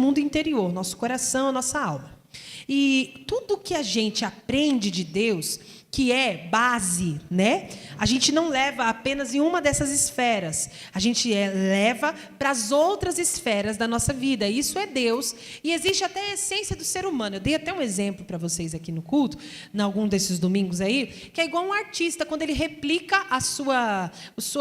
mundo interior, nosso coração, a nossa alma. E tudo que a gente aprende de Deus, que é base, né? A gente não leva apenas em uma dessas esferas. A gente leva para as outras esferas da nossa vida. Isso é Deus. E existe até a essência do ser humano. Eu dei até um exemplo para vocês aqui no culto, em algum desses domingos aí, que é igual um artista, quando ele replica a sua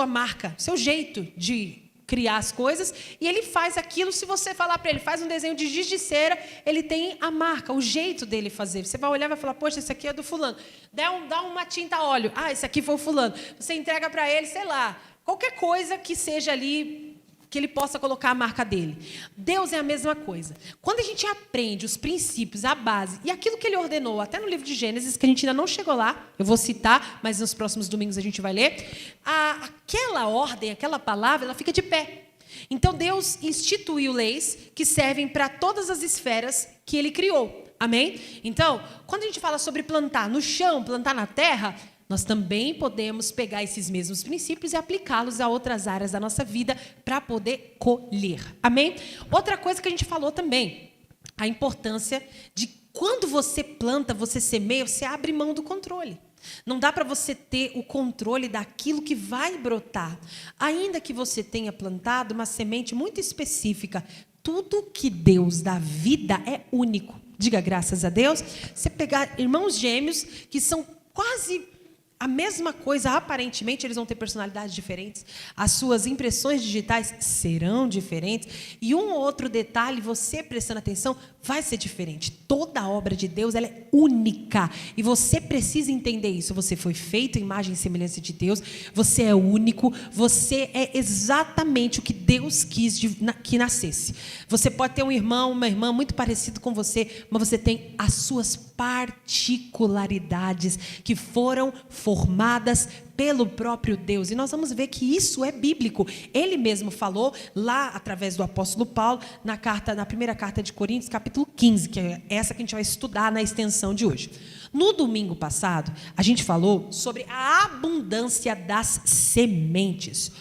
marca, seu jeito de criar as coisas, e ele faz aquilo. Se você falar para ele, faz um desenho de giz de cera, ele tem a marca, o jeito dele fazer. Você vai olhar e vai falar, poxa, esse aqui é do fulano. Dá uma tinta a óleo. Ah, esse aqui foi o fulano. Você entrega para ele, sei lá, qualquer coisa que seja ali, que ele possa colocar a marca dele. Deus é a mesma coisa. Quando a gente aprende os princípios, a base, e aquilo que ele ordenou, até no livro de Gênesis, que a gente ainda não chegou lá, eu vou citar, mas nos próximos domingos a gente vai ler, aquela ordem, aquela palavra, ela fica de pé. Então, Deus instituiu leis que servem para todas as esferas que ele criou. Amém? Então, quando a gente fala sobre plantar no chão, plantar na terra, nós também podemos pegar esses mesmos princípios e aplicá-los a outras áreas da nossa vida para poder colher. Amém? Outra coisa que a gente falou também, a importância de quando você planta, você semeia, você abre mão do controle. Não dá para você ter o controle daquilo que vai brotar. Ainda que você tenha plantado uma semente muito específica, tudo que Deus dá vida é único. Diga graças a Deus. Você pegar irmãos gêmeos que são quase a mesma coisa, aparentemente, eles vão ter personalidades diferentes, as suas impressões digitais serão diferentes, e um ou outro detalhe, você prestando atenção, vai ser diferente. Toda a obra de Deus, ela é única, e você precisa entender isso. Você foi feito em imagem e semelhança de Deus, você é único, você é exatamente o que Deus quis que nascesse. Você pode ter um irmão, uma irmã muito parecido com você, mas você tem as suas particularidades que foram formadas pelo próprio Deus. E nós vamos ver que isso é bíblico. Ele mesmo falou lá através do apóstolo Paulo na primeira carta de Coríntios, capítulo 15, que é essa que a gente vai estudar na extensão de hoje. No domingo passado, a gente falou sobre a abundância das sementes.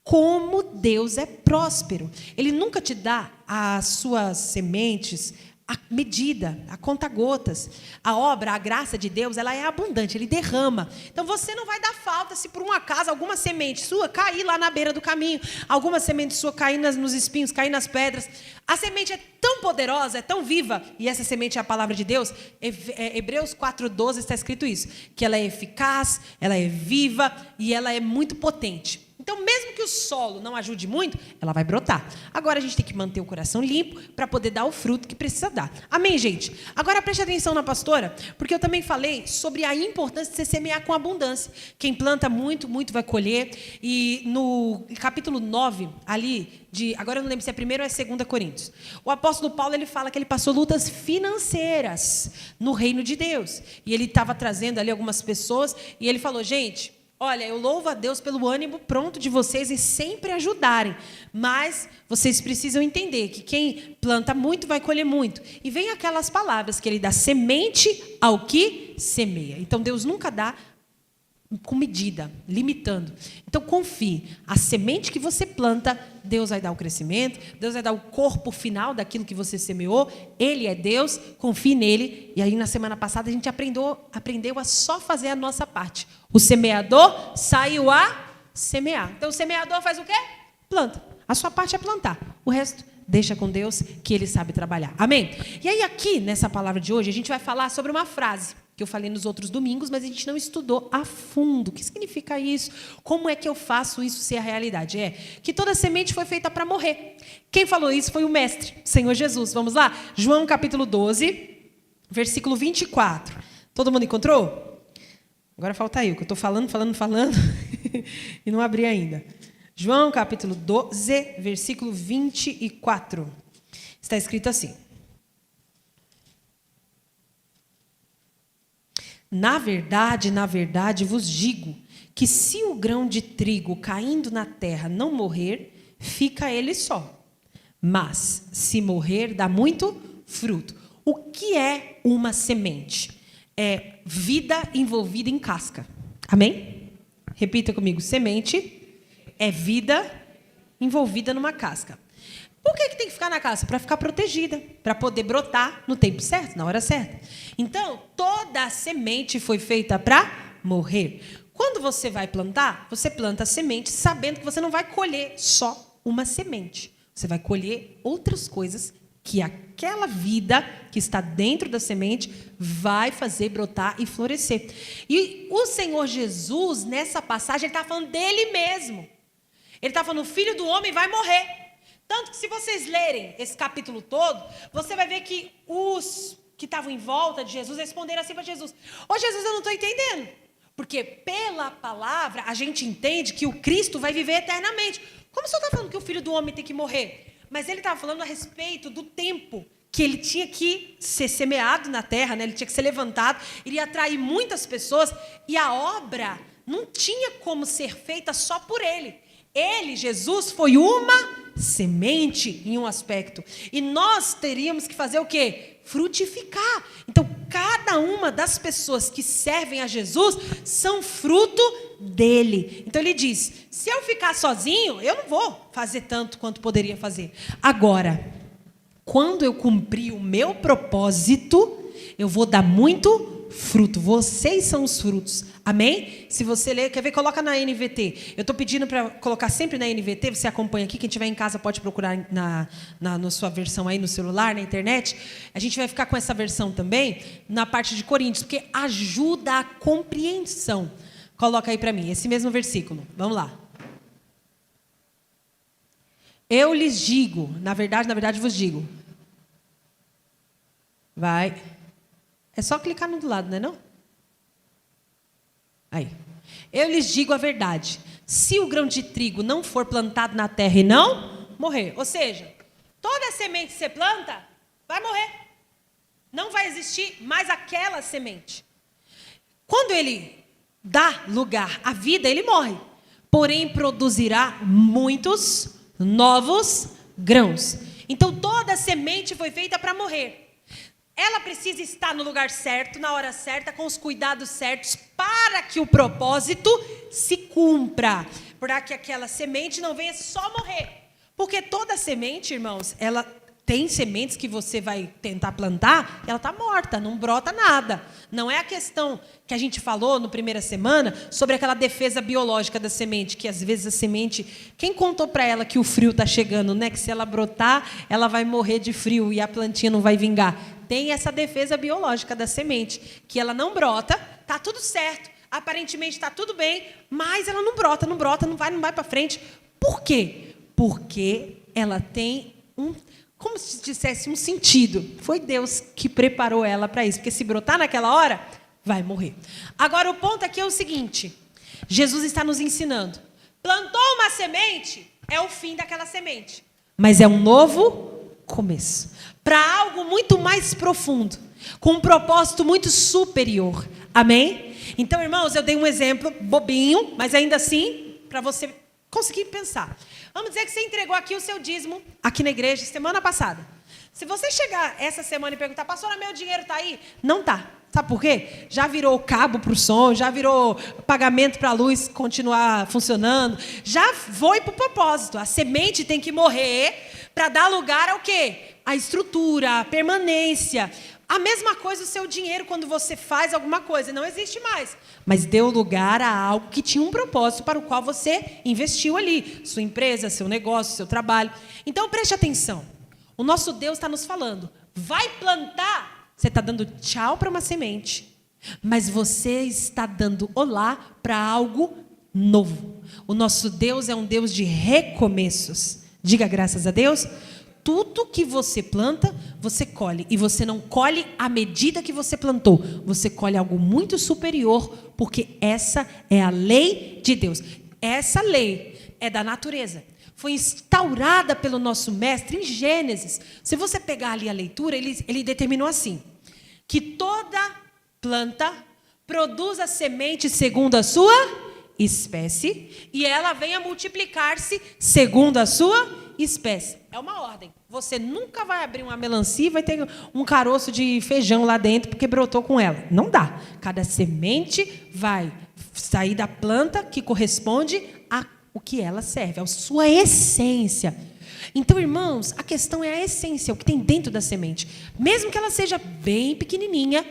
Como Deus é próspero. Ele nunca te dá as suas sementes a medida, a conta-gotas. A obra, a graça de Deus, ela é abundante, ele derrama. Então, você não vai dar falta se, por um acaso, alguma semente sua cair lá na beira do caminho, alguma semente sua cair nos espinhos, cair nas pedras. A semente é tão poderosa, é tão viva, e essa semente é a palavra de Deus. Hebreus 4:12 está escrito isso, que ela é eficaz, ela é viva e ela é muito potente. Então, mesmo que o solo não ajude muito, ela vai brotar. Agora, a gente tem que manter o coração limpo para poder dar o fruto que precisa dar. Amém, gente? Agora, preste atenção na pastora, porque eu também falei sobre a importância de você semear com abundância. Quem planta muito, muito vai colher. E no capítulo 9, ali, agora eu não lembro se é 1º ou é 2 Coríntios, o apóstolo Paulo, ele fala que ele passou lutas financeiras no reino de Deus. E ele estava trazendo ali algumas pessoas, e ele falou, gente, olha, eu louvo a Deus pelo ânimo pronto de vocês em sempre ajudarem, mas vocês precisam entender que quem planta muito vai colher muito. E vem aquelas palavras que ele dá semente ao que semeia. Então, Deus nunca dá com medida, limitando. Então, confie. A semente que você planta, Deus vai dar o crescimento, Deus vai dar o corpo final daquilo que você semeou. Ele é Deus, confie nele. E aí, na semana passada, a gente aprendeu a só fazer a nossa parte. O semeador saiu a semear. Então, o semeador faz o quê? Planta. A sua parte é plantar. O resto, deixa com Deus, que Ele sabe trabalhar. Amém? E aí, aqui, nessa palavra de hoje, a gente vai falar sobre uma frase que eu falei nos outros domingos, mas a gente não estudou a fundo. O que significa isso? Como é que eu faço isso ser a realidade? É que toda semente foi feita para morrer. Quem falou isso foi o Mestre, Senhor Jesus. Vamos lá? João capítulo 12, versículo 24. Todo mundo encontrou? Agora falta eu, que eu estou falando e não abri ainda. João capítulo 12, versículo 24. Está escrito assim. Na verdade vos digo que se o grão de trigo caindo na terra não morrer, fica ele só. Mas, se morrer, dá muito fruto. O que é uma semente? É vida envolvida em casca. Amém? Repita comigo. Semente é vida envolvida numa casca. Por que tem que ficar na casa? Para ficar protegida, para poder brotar no tempo certo, na hora certa. Então, toda a semente foi feita para morrer. Quando você vai plantar, você planta a semente sabendo que você não vai colher só uma semente. Você vai colher outras coisas que aquela vida que está dentro da semente vai fazer brotar e florescer. E o Senhor Jesus, nessa passagem, ele está falando dele mesmo. Ele está falando, o Filho do Homem vai morrer. Tanto que se vocês lerem esse capítulo todo, você vai ver que os que estavam em volta de Jesus responderam assim para Jesus: ô Jesus, eu não estou entendendo. Porque pela palavra a gente entende que o Cristo vai viver eternamente. Como o senhor está falando que o Filho do Homem tem que morrer? Mas ele estava falando a respeito do tempo que ele tinha que ser semeado na terra, né? Ele tinha que ser levantado, iria atrair muitas pessoas, e a obra não tinha como ser feita só por ele. Ele, Jesus, foi uma semente em um aspecto. E nós teríamos que fazer o quê? Frutificar. Então, cada uma das pessoas que servem a Jesus são fruto dele. Então, ele diz, se eu ficar sozinho, eu não vou fazer tanto quanto poderia fazer. Agora, quando eu cumprir o meu propósito, eu vou dar muito fruto. Vocês são os frutos. Amém? Se você ler, quer ver, coloca na NVT. Eu estou pedindo para colocar sempre na NVT, você acompanha aqui, quem estiver em casa pode procurar na sua versão aí no celular, na internet. A gente vai ficar com essa versão também na parte de Coríntios, porque ajuda a compreensão. Coloca aí para mim, esse mesmo versículo. Vamos lá. Eu lhes digo, na verdade vos digo. Vai. É só clicar no do lado, não é não? Aí. Eu lhes digo a verdade. Se o grão de trigo não for plantado na terra e não morrer. Ou seja, toda semente que você planta vai morrer. Não vai existir mais aquela semente. Quando ele dá lugar à vida, ele morre. Porém, produzirá muitos novos grãos. Então, toda semente foi feita para morrer. Ela precisa estar no lugar certo, na hora certa, com os cuidados certos, para que o propósito se cumpra. Para que aquela semente não venha só morrer. Porque toda semente, irmãos, ela tem sementes que você vai tentar plantar, ela está morta, não brota nada. Não é a questão que a gente falou na primeira semana, sobre aquela defesa biológica da semente, que às vezes a semente... Quem contou para ela que o frio está chegando, né? Que se ela brotar, ela vai morrer de frio e a plantinha não vai vingar. Tem essa defesa biológica da semente, que ela não brota, está tudo certo, aparentemente está tudo bem, mas ela não brota, não vai para frente. Por quê? Porque ela tem como se dissesse, um sentido. Foi Deus que preparou ela para isso, porque se brotar naquela hora, vai morrer. Agora, o ponto aqui é o seguinte, Jesus está nos ensinando, plantou uma semente, é o fim daquela semente, mas é um novo começo, para algo muito mais profundo, com um propósito muito superior. Amém? Então, irmãos, eu dei um exemplo bobinho, mas ainda assim, para você conseguir pensar. Vamos dizer que você entregou aqui o seu dízimo, aqui na igreja, semana passada. Se você chegar essa semana e perguntar, pastora, meu dinheiro está aí? Não está. Sabe por quê? Já virou cabo para o som, já virou pagamento para a luz continuar funcionando, já foi para o propósito. A semente tem que morrer para dar lugar ao quê? A estrutura, a permanência. A mesma coisa o seu dinheiro quando você faz alguma coisa, não existe mais. Mas deu lugar a algo que tinha um propósito para o qual você investiu ali. Sua empresa, seu negócio, seu trabalho. Então preste atenção. O nosso Deus está nos falando. Vai plantar. Você está dando tchau para uma semente. Mas você está dando olá para algo novo. O nosso Deus é um Deus de recomeços. Diga graças a Deus. Tudo que você planta, você colhe. E você não colhe à medida que você plantou. Você colhe algo muito superior, porque essa é a lei de Deus. Essa lei é da natureza. Foi instaurada pelo nosso mestre em Gênesis. Se você pegar ali a leitura, ele determinou assim, que toda planta produza semente segundo a sua espécie, e ela venha multiplicar-se segundo a sua espécie. É uma ordem. Você nunca vai abrir uma melancia e vai ter um caroço de feijão lá dentro porque brotou com ela. Não dá. Cada semente vai sair da planta que corresponde ao que ela serve, a sua essência. Então, irmãos, a questão é a essência, o que tem dentro da semente. Mesmo que ela seja bem pequenininha,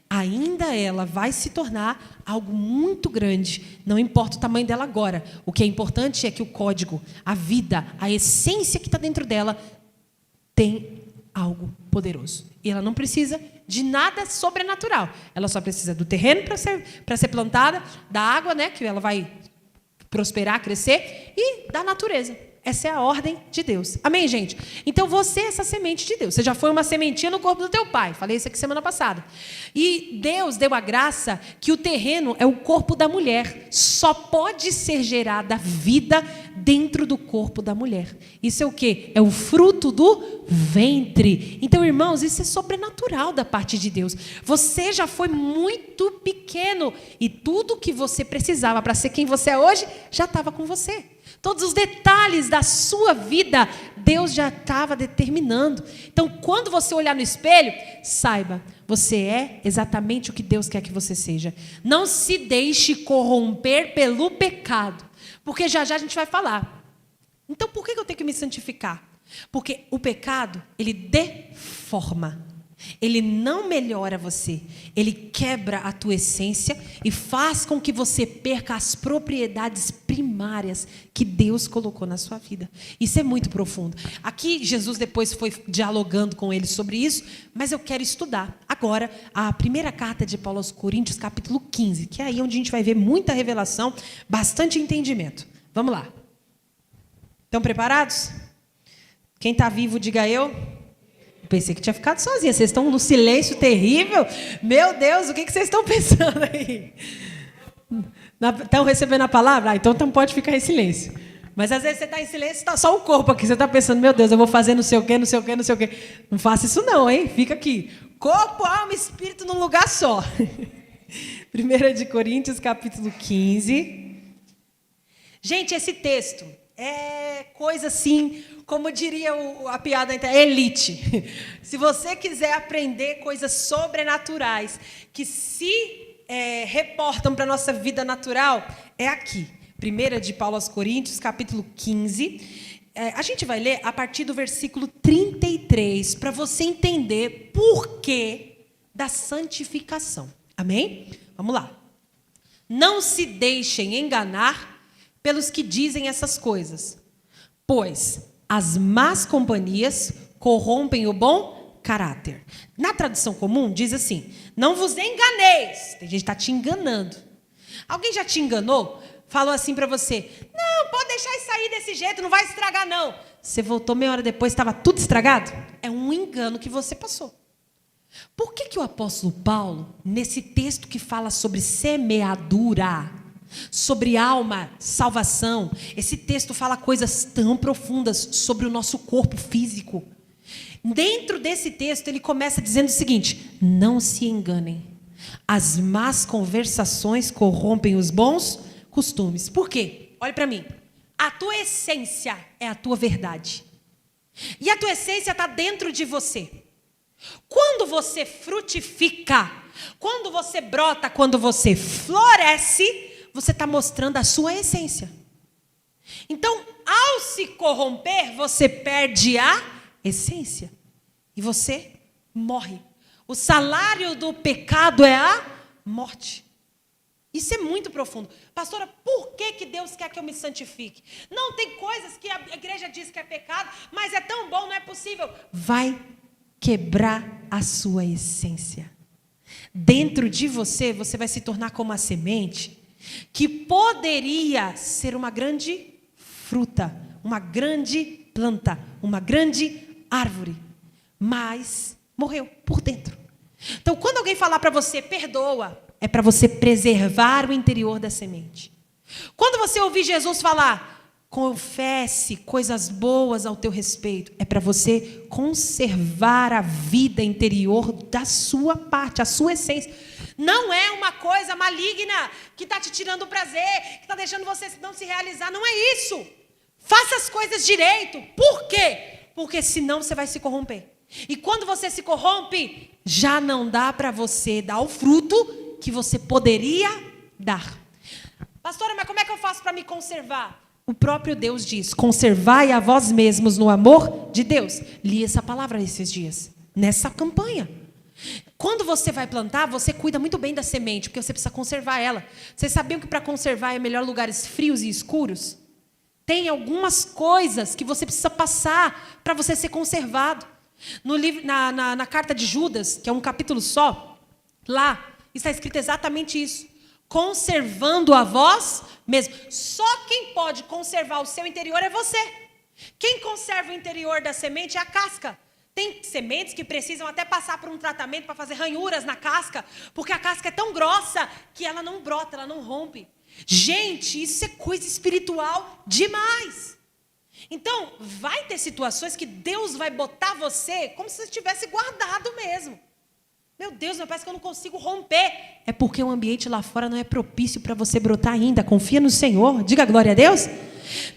ainda ela vai se tornar algo muito grande. Não importa o tamanho dela agora. O que é importante é que o código, a vida, a essência que está dentro dela tem algo poderoso. E ela não precisa de nada sobrenatural. Ela só precisa do terreno para ser plantada, da água, né, que ela vai prosperar, crescer, e da natureza. Essa é a ordem de Deus. Amém, gente? Então, você é essa semente de Deus. Você já foi uma sementinha no corpo do teu pai. Falei isso aqui semana passada. E Deus deu a graça que o terreno é o corpo da mulher. Só pode ser gerada vida dentro do corpo da mulher. Isso é o quê? É o fruto do ventre. Então, irmãos, isso é sobrenatural da parte de Deus. Você já foi muito pequeno e tudo que você precisava para ser quem você é hoje já estava com você. Todos os detalhes da sua vida, Deus já estava determinando. Então, quando você olhar no espelho, saiba, você é exatamente o que Deus quer que você seja. Não se deixe corromper pelo pecado, porque já já a gente vai falar. Então, por que eu tenho que me santificar? Porque o pecado, ele deforma. Ele não melhora você, ele quebra a tua essência e faz com que você perca as propriedades primárias que Deus colocou na sua vida. Isso é muito profundo. Aqui Jesus depois foi dialogando com eles sobre isso, mas eu quero estudar agora a primeira carta de Paulo aos Coríntios, capítulo 15, que é aí onde a gente vai ver muita revelação, bastante entendimento. Vamos lá. Estão preparados? Quem está vivo, diga eu. Pensei que tinha ficado sozinha. Vocês estão no silêncio terrível. Meu Deus, o que vocês estão pensando aí? Estão recebendo a palavra? Ah, então pode ficar em silêncio. Mas às vezes você está em silêncio, está só o corpo aqui. Você está pensando, meu Deus, eu vou fazer não sei o quê, não sei o quê, não sei o quê. Não faça isso não, hein? Fica aqui. Corpo, alma e espírito num lugar só. 1 Coríntios, capítulo 15. Gente, esse texto é coisa assim, como diria a piada, elite. Se você quiser aprender coisas sobrenaturais que se reportam para a nossa vida natural, é aqui. 1 de Paulo aos Coríntios, capítulo 15. A gente vai ler a partir do versículo 33, para você entender por que da santificação. Amém? Vamos lá. Não se deixem enganar pelos que dizem essas coisas, pois as más companhias corrompem o bom caráter. Na tradução comum diz assim, não vos enganeis. Tem gente que está te enganando. Alguém já te enganou? Falou assim para você, não, pode deixar isso aí desse jeito, não vai estragar não. Você voltou meia hora depois, estava tudo estragado? É um engano que você passou. Por que o apóstolo Paulo, nesse texto que fala sobre semeadura, sobre alma, salvação, esse texto fala coisas tão profundas sobre o nosso corpo físico. Dentro desse texto ele começa dizendo o seguinte, não se enganem, as más conversações corrompem os bons costumes. Por quê? Olha para mim, a tua essência é a tua verdade, e a tua essência está dentro de você. Quando você frutifica, quando você brota, quando você floresce, você está mostrando a sua essência. Então, ao se corromper, você perde a essência. E você morre. O salário do pecado é a morte. Isso é muito profundo. Pastora, por que Deus quer que eu me santifique? Não, tem coisas que a igreja diz que é pecado, mas é tão bom, não é possível. Vai quebrar a sua essência. Dentro de você, você vai se tornar como a semente que poderia ser uma grande fruta, uma grande planta, uma grande árvore, mas morreu por dentro. Então, quando alguém falar para você, perdoa, é para você preservar o interior da semente. Quando você ouvir Jesus falar, confesse coisas boas ao teu respeito, é para você conservar a vida interior da sua parte, a sua essência. Não é uma coisa maligna que está te tirando o prazer, que está deixando você não se realizar. Não é isso. Faça as coisas direito. Por quê? Porque senão você vai se corromper. E quando você se corrompe, já não dá para você dar o fruto que você poderia dar. Pastora, mas como é que eu faço para me conservar? O próprio Deus diz: conservai a vós mesmos no amor de Deus. Li essa palavra esses dias, nessa campanha. Quando você vai plantar, você cuida muito bem da semente, porque você precisa conservar ela. Vocês sabiam que para conservar é melhor lugares frios e escuros? Tem algumas coisas que você precisa passar para você ser conservado. No livro, na carta de Judas, que é um capítulo só, lá está escrito exatamente isso. Conservando a vós mesmo. Só quem pode conservar o seu interior é você. Quem conserva o interior da semente é a casca. Tem sementes que precisam até passar por um tratamento para fazer ranhuras na casca, porque a casca é tão grossa que ela não brota, ela não rompe. Gente, isso é coisa espiritual demais. Então, vai ter situações que Deus vai botar você como se você tivesse guardado mesmo. Meu Deus, mas parece que eu não consigo romper. É porque o ambiente lá fora não é propício para você brotar ainda. Confia no Senhor, diga glória a Deus.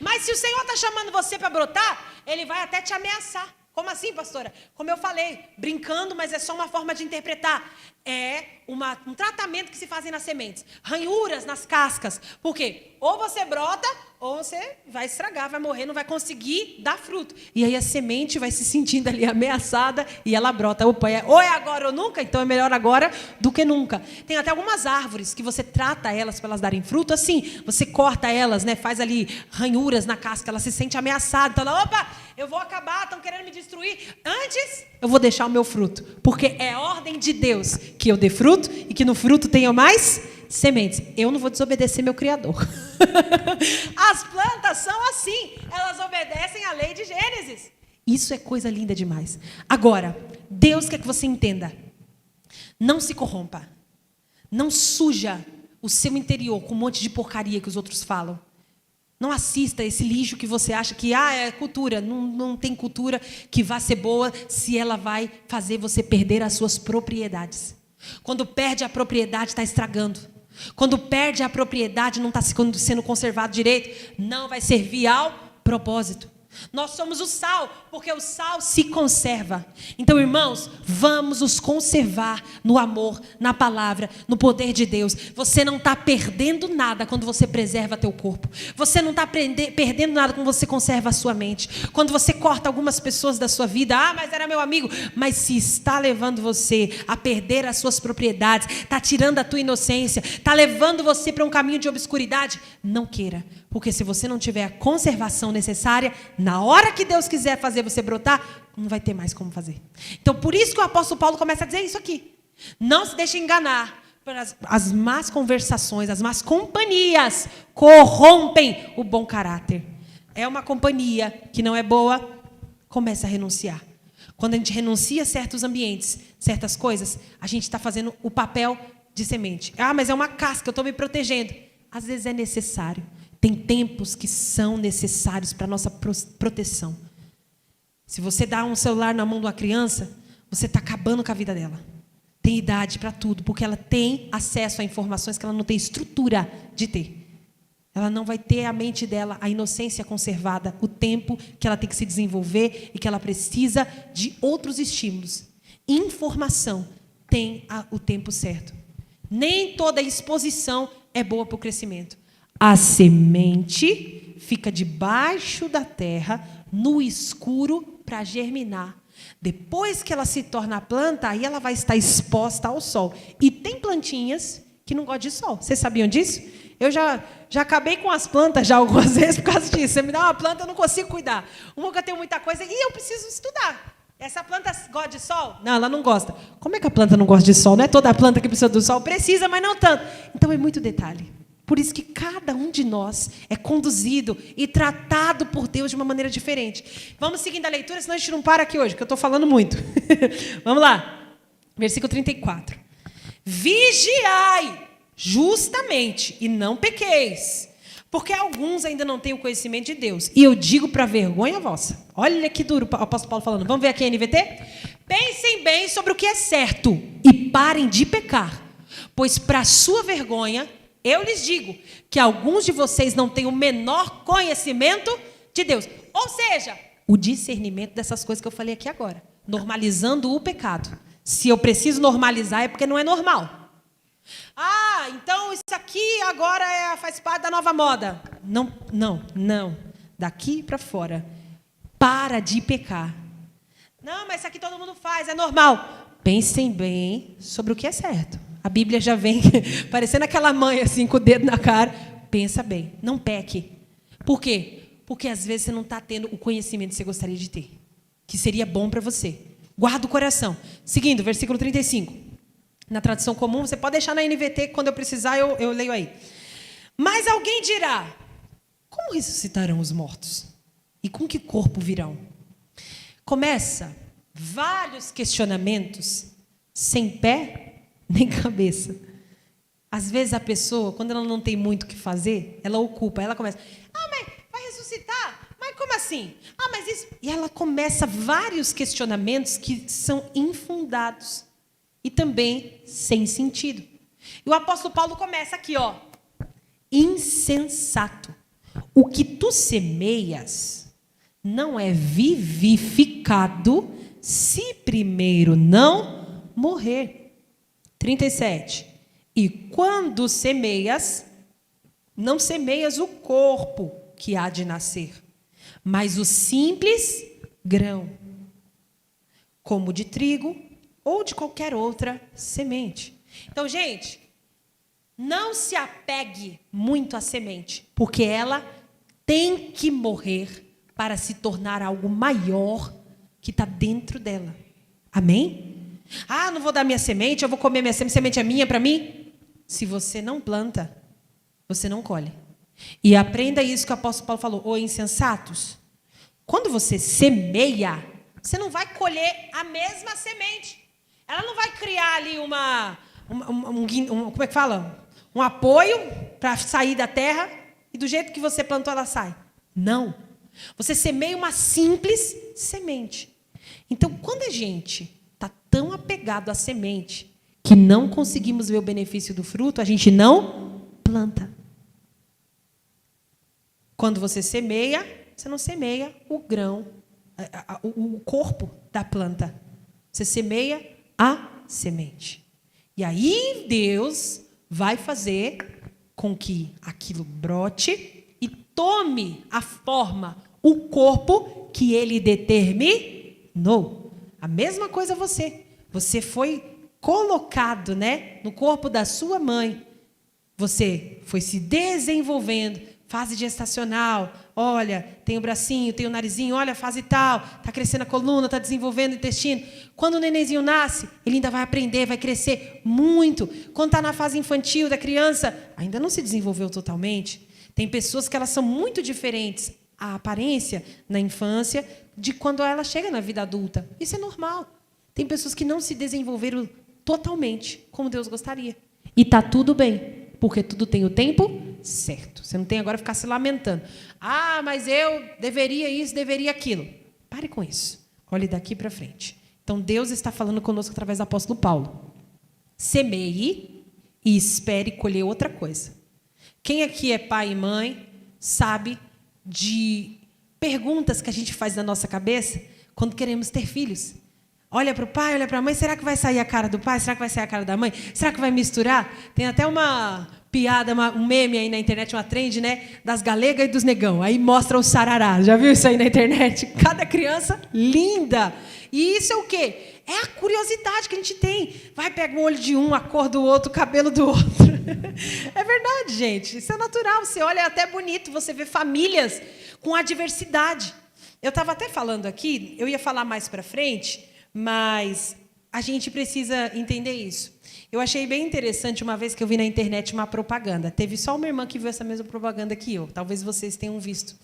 Mas se o Senhor está chamando você para brotar, Ele vai até te ameaçar. Como assim, pastora? Como eu falei, brincando, mas é só uma forma de interpretar. É um tratamento que se fazem nas sementes. Ranhuras nas cascas. Por quê? Ou você brota, ou você vai estragar, vai morrer, não vai conseguir dar fruto. E aí a semente vai se sentindo ali ameaçada e ela brota. Opa, ou é agora ou nunca, então é melhor agora do que nunca. Tem até algumas árvores que você trata elas para elas darem fruto. Assim, você corta elas, né, faz ali ranhuras na casca, ela se sente ameaçada. Então ela, opa, eu vou acabar, estão querendo me destruir. Antes, eu vou deixar o meu fruto. Porque é ordem de Deus que eu dê fruto e que no fruto tenha mais sementes. Eu não vou desobedecer meu Criador. As plantas são assim. Elas obedecem à lei de Gênesis. Isso é coisa linda demais. Agora, Deus quer que você entenda. Não se corrompa. Não suja o seu interior com um monte de porcaria que os outros falam. Não assista esse lixo que você acha que é cultura. Não tem cultura que vá ser boa se ela vai fazer você perder as suas propriedades. Quando perde a propriedade, está estragando. Quando perde a propriedade, não está sendo conservado direito, não vai servir ao propósito. Nós somos o sal, porque o sal se conserva. Então, irmãos, vamos nos conservar no amor, na palavra, no poder de Deus. Você não está perdendo nada quando você preserva teu corpo. Você não está perdendo nada quando você conserva a sua mente. Quando você corta algumas pessoas da sua vida, mas era meu amigo. Mas se está levando você a perder as suas propriedades, está tirando a tua inocência, está levando você para um caminho de obscuridade, não queira. Porque se você não tiver a conservação necessária, na hora que Deus quiser fazer você brotar, não vai ter mais como fazer. Então, por isso que o apóstolo Paulo começa a dizer isso aqui. Não se deixe enganar. As más conversações, as más companhias corrompem o bom caráter. É uma companhia que não é boa, começa a renunciar. Quando a gente renuncia a certos ambientes, certas coisas, a gente está fazendo o papel de semente. Mas é uma casca, eu estou me protegendo. Às vezes é necessário. Tem tempos que são necessários para a nossa proteção. Se você dá um celular na mão de uma criança, você está acabando com a vida dela. Tem idade para tudo, porque ela tem acesso a informações que ela não tem estrutura de ter. Ela não vai ter a mente dela, a inocência conservada, o tempo que ela tem que se desenvolver e que ela precisa de outros estímulos. Informação tem o tempo certo. Nem toda exposição é boa para o crescimento. A semente fica debaixo da terra, no escuro, para germinar. Depois que ela se torna planta, aí ela vai estar exposta ao sol. E tem plantinhas que não gostam de sol. Vocês sabiam disso? Eu já acabei com as plantas já algumas vezes por causa disso. Você me dá uma planta, eu não consigo cuidar. Uma que eu tenho muita coisa e eu preciso estudar. Essa planta gosta de sol? Não, ela não gosta. Como é que a planta não gosta de sol? Não é toda planta que precisa do sol? Precisa, mas não tanto. Então é muito detalhe. Por isso que cada um de nós é conduzido e tratado por Deus de uma maneira diferente. Vamos seguindo a leitura, senão a gente não para aqui hoje, que eu estou falando muito. Vamos lá. Versículo 34. Vigiai justamente e não pequeis, porque alguns ainda não têm o conhecimento de Deus. E eu digo para vergonha vossa. Olha que duro o apóstolo Paulo falando. Vamos ver aqui a NVT? Pensem bem sobre o que é certo e parem de pecar, pois para sua vergonha... Eu lhes digo que alguns de vocês não têm o menor conhecimento de Deus. Ou seja, o discernimento dessas coisas que eu falei aqui agora. Normalizando o pecado. Se eu preciso normalizar é porque não é normal. Ah, então isso aqui agora faz parte da nova moda. Não, não, não. Daqui para fora. Para de pecar. Não, mas isso aqui todo mundo faz, é normal. Pensem bem sobre o que é certo. A Bíblia já vem parecendo aquela mãe assim com o dedo na cara. Pensa bem, não peque. Por quê? Porque às vezes você não está tendo o conhecimento que você gostaria de ter, que seria bom para você. Guarda o coração. Seguindo, versículo 35. Na tradução comum, você pode deixar na NVT, que quando eu precisar eu leio aí. Mas alguém dirá, como ressuscitarão os mortos? E com que corpo virão? Começa vários questionamentos, sem pé nem cabeça. Às vezes a pessoa, quando ela não tem muito o que fazer, ela ocupa, ela começa, mas vai ressuscitar? Mas como assim? Mas isso... E ela começa vários questionamentos que são infundados e também sem sentido. E o apóstolo Paulo começa aqui, insensato. O que tu semeias não é vivificado se primeiro não morrer. 37. E quando semeias, não semeias o corpo que há de nascer, mas o simples grão, como de trigo ou de qualquer outra semente. Então, gente, não se apegue muito à semente, porque ela tem que morrer para se tornar algo maior que está dentro dela. Amém? Não vou dar minha semente, eu vou comer minha semente, semente é minha para mim? Se você não planta, você não colhe. E aprenda isso que o apóstolo Paulo falou, ô insensatos. Quando você semeia, você não vai colher a mesma semente. Ela não vai criar ali como é que fala? Um apoio para sair da terra e do jeito que você plantou ela sai. Não. Você semeia uma simples semente. Então, quando a gente está tão apegado à semente que não conseguimos ver o benefício do fruto, a gente não planta. Quando você semeia, você não semeia o grão, o corpo da planta. Você semeia a semente. E aí Deus vai fazer com que aquilo brote e tome a forma, o corpo que Ele determinou. A mesma coisa você. Você foi colocado, no corpo da sua mãe. Você foi se desenvolvendo, fase gestacional. Olha, tem o bracinho, tem o narizinho, olha, fase tal. Está crescendo a coluna, está desenvolvendo o intestino. Quando o nenenzinho nasce, ele ainda vai aprender, vai crescer muito. Quando está na fase infantil da criança, ainda não se desenvolveu totalmente. Tem pessoas que elas são muito diferentes, a aparência na infância, de quando ela chega na vida adulta. Isso é normal. Tem pessoas que não se desenvolveram totalmente como Deus gostaria. E está tudo bem, porque tudo tem o tempo certo. Você não tem agora que ficar se lamentando. Mas eu deveria isso, deveria aquilo. Pare com isso. Olhe daqui para frente. Então, Deus está falando conosco através do apóstolo Paulo. Semeie e espere colher outra coisa. Quem aqui é pai e mãe sabe de perguntas que a gente faz na nossa cabeça quando queremos ter filhos. Olha para o pai, olha para a mãe, será que vai sair a cara do pai? Será que vai sair a cara da mãe? Será que vai misturar? Tem até uma piada, um meme aí na internet, uma trend, das galega e dos negão. Aí mostra o sarará. Já viu isso aí na internet? Cada criança linda. E isso é o quê? É a curiosidade que a gente tem. Vai, pega o olho de um, a cor do outro, o cabelo do outro. É verdade, gente. Isso é natural. Você olha, é até bonito. Você vê famílias com a diversidade. Eu estava até falando aqui, eu ia falar mais para frente, mas a gente precisa entender isso. Eu achei bem interessante uma vez que eu vi na internet uma propaganda. Teve só uma irmã que viu essa mesma propaganda que eu. Talvez vocês tenham visto.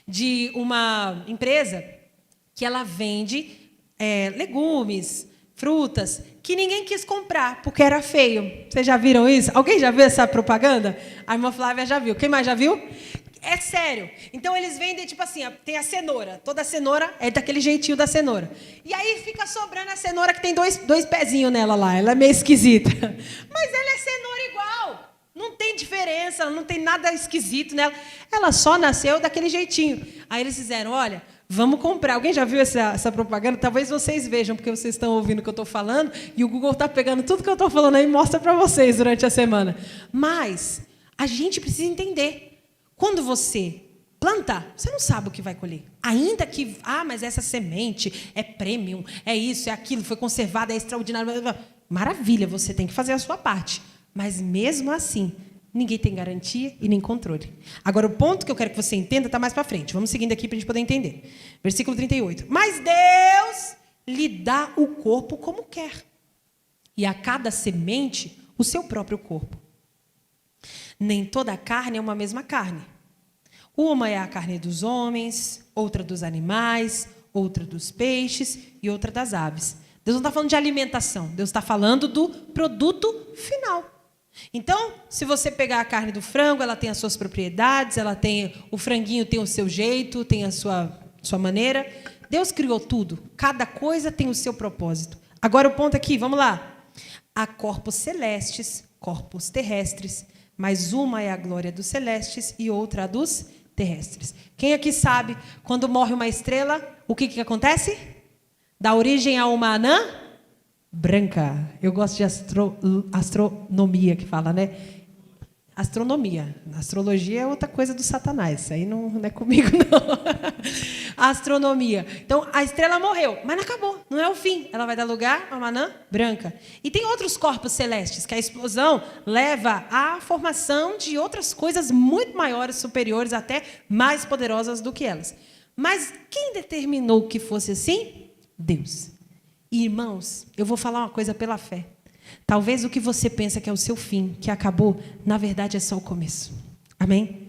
De uma empresa que ela vende legumes, frutas, que ninguém quis comprar, porque era feio. Vocês já viram isso? Alguém já viu essa propaganda? A irmã Flávia já viu. Quem mais já viu? É sério. Então, eles vendem, tipo assim, tem a cenoura. Toda a cenoura é daquele jeitinho da cenoura. E aí fica sobrando a cenoura que tem dois pezinhos nela lá. Ela é meio esquisita. Mas ela é cenoura igual. Não tem diferença, não tem nada esquisito nela. Ela só nasceu daquele jeitinho. Aí eles fizeram, olha, Vamos comprar. Alguém já viu essa propaganda? Talvez vocês vejam, porque vocês estão ouvindo o que eu estou falando, e o Google está pegando tudo que eu estou falando aí e mostra para vocês durante a semana. Mas a gente precisa entender. Quando você planta, você não sabe o que vai colher. Ainda que, mas essa semente é premium, é isso, é aquilo, foi conservada, é extraordinário. Maravilha, você tem que fazer a sua parte. Mas mesmo assim, ninguém tem garantia e nem controle. Agora, o ponto que eu quero que você entenda está mais para frente. Vamos seguindo aqui para a gente poder entender. Versículo 38. Mas Deus lhe dá o corpo como quer, e a cada semente o seu próprio corpo. Nem toda a carne é uma mesma carne. Uma é a carne dos homens, outra dos animais, outra dos peixes e outra das aves. Deus não está falando de alimentação, Deus está falando do produto final. Então, se você pegar a carne do frango, ela tem as suas propriedades, o franguinho tem o seu jeito, tem a sua maneira. Deus criou tudo, cada coisa tem o seu propósito. Agora o ponto aqui, vamos lá. Há corpos celestes, corpos terrestres, mas uma é a glória dos celestes e outra a dos terrestres. Quem aqui sabe, quando morre uma estrela, o que acontece? Dá origem a uma anã branca. Eu gosto de astronomia que fala, né? Astronomia. Astrologia é outra coisa do Satanás. Isso aí não é comigo, não. Astronomia. Então, a estrela morreu, mas não acabou. Não é o fim. Ela vai dar lugar a uma anã branca. E tem outros corpos celestes, que a explosão leva à formação de outras coisas muito maiores, superiores, até mais poderosas do que elas. Mas quem determinou que fosse assim? Deus. E, irmãos, eu vou falar uma coisa pela fé. Talvez o que você pensa que é o seu fim, que acabou, na verdade é só o começo. Amém?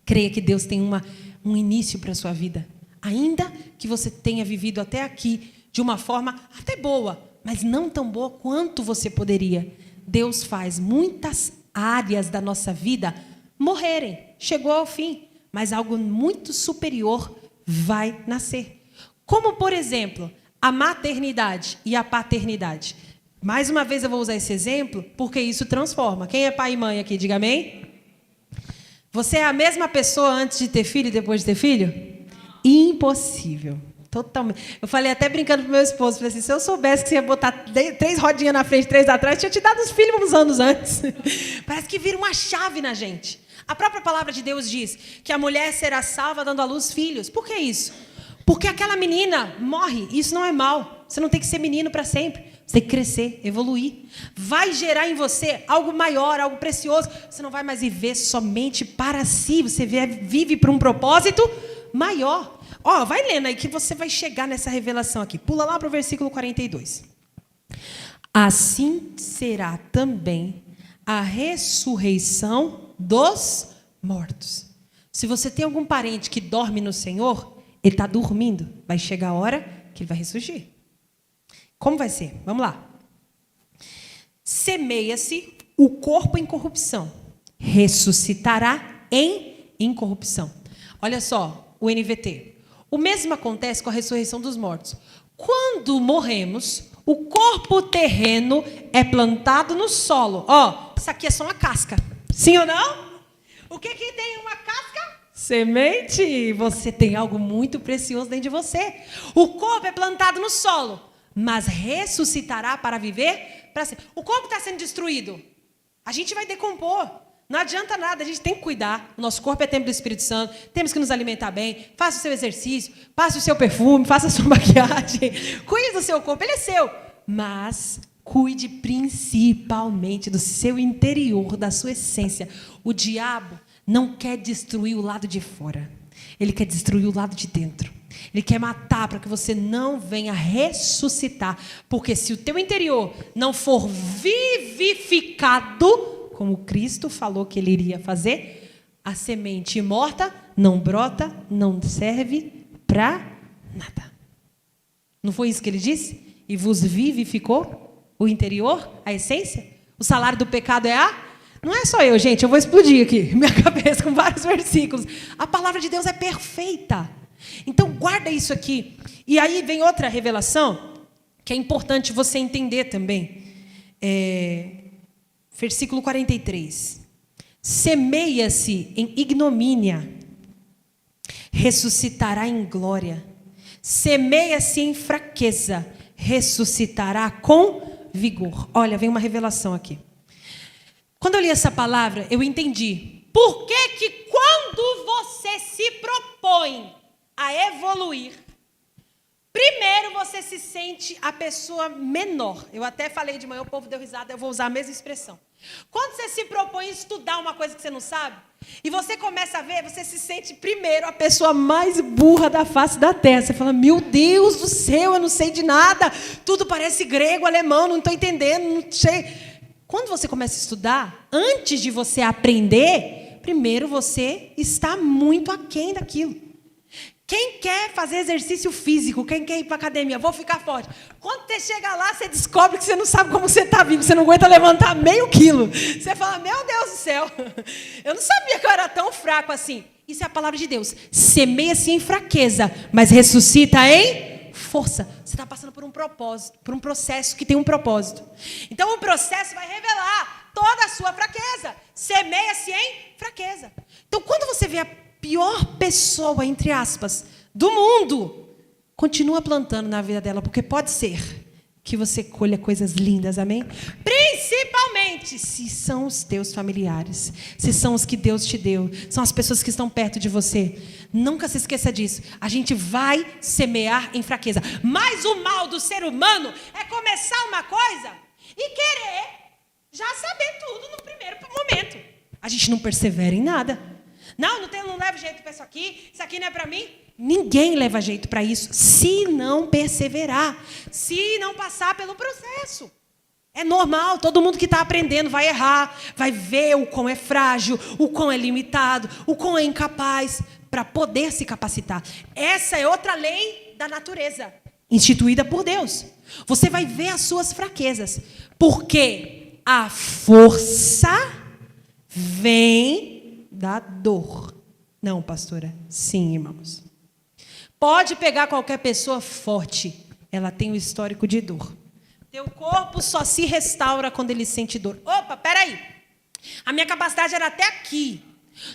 Creia que Deus tem um início para a sua vida. Ainda que você tenha vivido até aqui de uma forma até boa, mas não tão boa quanto você poderia. Deus faz muitas áreas da nossa vida morrerem. Chegou ao fim, mas algo muito superior vai nascer. Como, por exemplo, a maternidade e a paternidade. Mais uma vez eu vou usar esse exemplo, porque isso transforma. Quem é pai e mãe aqui? Diga amém. Você é a mesma pessoa antes de ter filho e depois de ter filho? Impossível. Totalmente. Eu falei até brincando pro meu esposo, falei assim, se eu soubesse que você ia botar 3 rodinhas na frente, 3 atrás, tinha te dado os filhos uns anos antes. Parece que vira uma chave na gente. A própria palavra de Deus diz que a mulher será salva dando à luz filhos. Por que isso? Porque aquela menina morre, isso não é mal. Você não tem que ser menino para sempre. Você tem que crescer, evoluir. Vai gerar em você algo maior, algo precioso. Você não vai mais viver somente para si. Você vive para um propósito maior. Vai lendo aí que você vai chegar nessa revelação aqui. Pula lá para o versículo 42. Assim será também a ressurreição dos mortos. Se você tem algum parente que dorme no Senhor, ele está dormindo. Vai chegar a hora que ele vai ressurgir. Como vai ser? Vamos lá. Semeia-se o corpo em corrupção, ressuscitará em incorrupção. Olha só, o NVT. O mesmo acontece com a ressurreição dos mortos. Quando morremos, o corpo terreno é plantado no solo. Isso aqui é só uma casca. Sim ou não? O que tem uma casca? Semente. Você tem algo muito precioso dentro de você. O corpo é plantado no solo, mas ressuscitará para viver para sempre. O corpo está sendo destruído. A gente vai decompor. Não adianta nada, a gente tem que cuidar. O nosso corpo é templo do Espírito Santo. Temos que nos alimentar bem. Faça o seu exercício, passe o seu perfume, faça a sua maquiagem. Cuide do seu corpo, ele é seu. Mas cuide principalmente do seu interior, da sua essência. O diabo não quer destruir o lado de fora. Ele quer destruir o lado de dentro. Ele quer matar para que você não venha ressuscitar. Porque se o teu interior não for vivificado, como Cristo falou que ele iria fazer, a semente morta não brota, não serve para nada. Não foi isso que ele disse? E vos vivificou o interior, a essência? O salário do pecado é a... Não é só eu, gente, eu vou explodir aqui minha cabeça com vários versículos. A palavra de Deus é perfeita. Então, guarda isso aqui. E aí vem outra revelação, que é importante você entender também. Versículo 43. Semeia-se em ignomínia, ressuscitará em glória. Semeia-se em fraqueza, ressuscitará com vigor. Olha, vem uma revelação aqui. Quando eu li essa palavra, eu entendi. Por que quando você se propõe a evoluir, primeiro você se sente a pessoa menor. Eu até falei de manhã, o povo deu risada, eu vou usar a mesma expressão. Quando você se propõe a estudar uma coisa que você não sabe, e você começa a ver, você se sente primeiro a pessoa mais burra da face da terra. Você fala, meu Deus do céu, eu não sei de nada, tudo parece grego, alemão, não estou entendendo, não sei. Quando você começa a estudar, antes de você aprender, primeiro você está muito aquém daquilo. Quem quer fazer exercício físico, quem quer ir para a academia, vou ficar forte. Quando você chega lá, você descobre que você não sabe como você está vivo, você não aguenta levantar meio quilo. Você fala, meu Deus do céu, eu não sabia que eu era tão fraco assim. Isso é a palavra de Deus. Semeia-se em fraqueza, mas ressuscita em força. Você está passando por um propósito, por um processo que tem um propósito. Então o processo vai revelar toda a sua fraqueza. Semeia-se em fraqueza. Então quando você vê a pior pessoa, entre aspas, do mundo, continua plantando na vida dela, porque pode ser que você colha coisas lindas, amém? Principalmente se são os teus familiares, se são os que Deus te deu, são as pessoas que estão perto de você. Nunca se esqueça disso. A gente vai semear em fraqueza. Mas o mal do ser humano é começar uma coisa e querer já saber tudo no primeiro momento. A gente não persevera em nada. Não levo jeito para isso aqui não é para mim. Ninguém leva jeito para isso, se não perseverar, se não passar pelo processo. É normal, todo mundo que está aprendendo vai errar, vai ver o quão é frágil, o quão é limitado, o quão é incapaz, para poder se capacitar. Essa é outra lei da natureza, instituída por Deus. Você vai ver as suas fraquezas, porque a força vem da dor. Não, pastora. Sim, irmãos. Pode pegar qualquer pessoa forte. Ela tem um histórico de dor. Teu corpo só se restaura quando ele sente dor. Opa, peraí. A minha capacidade era até aqui.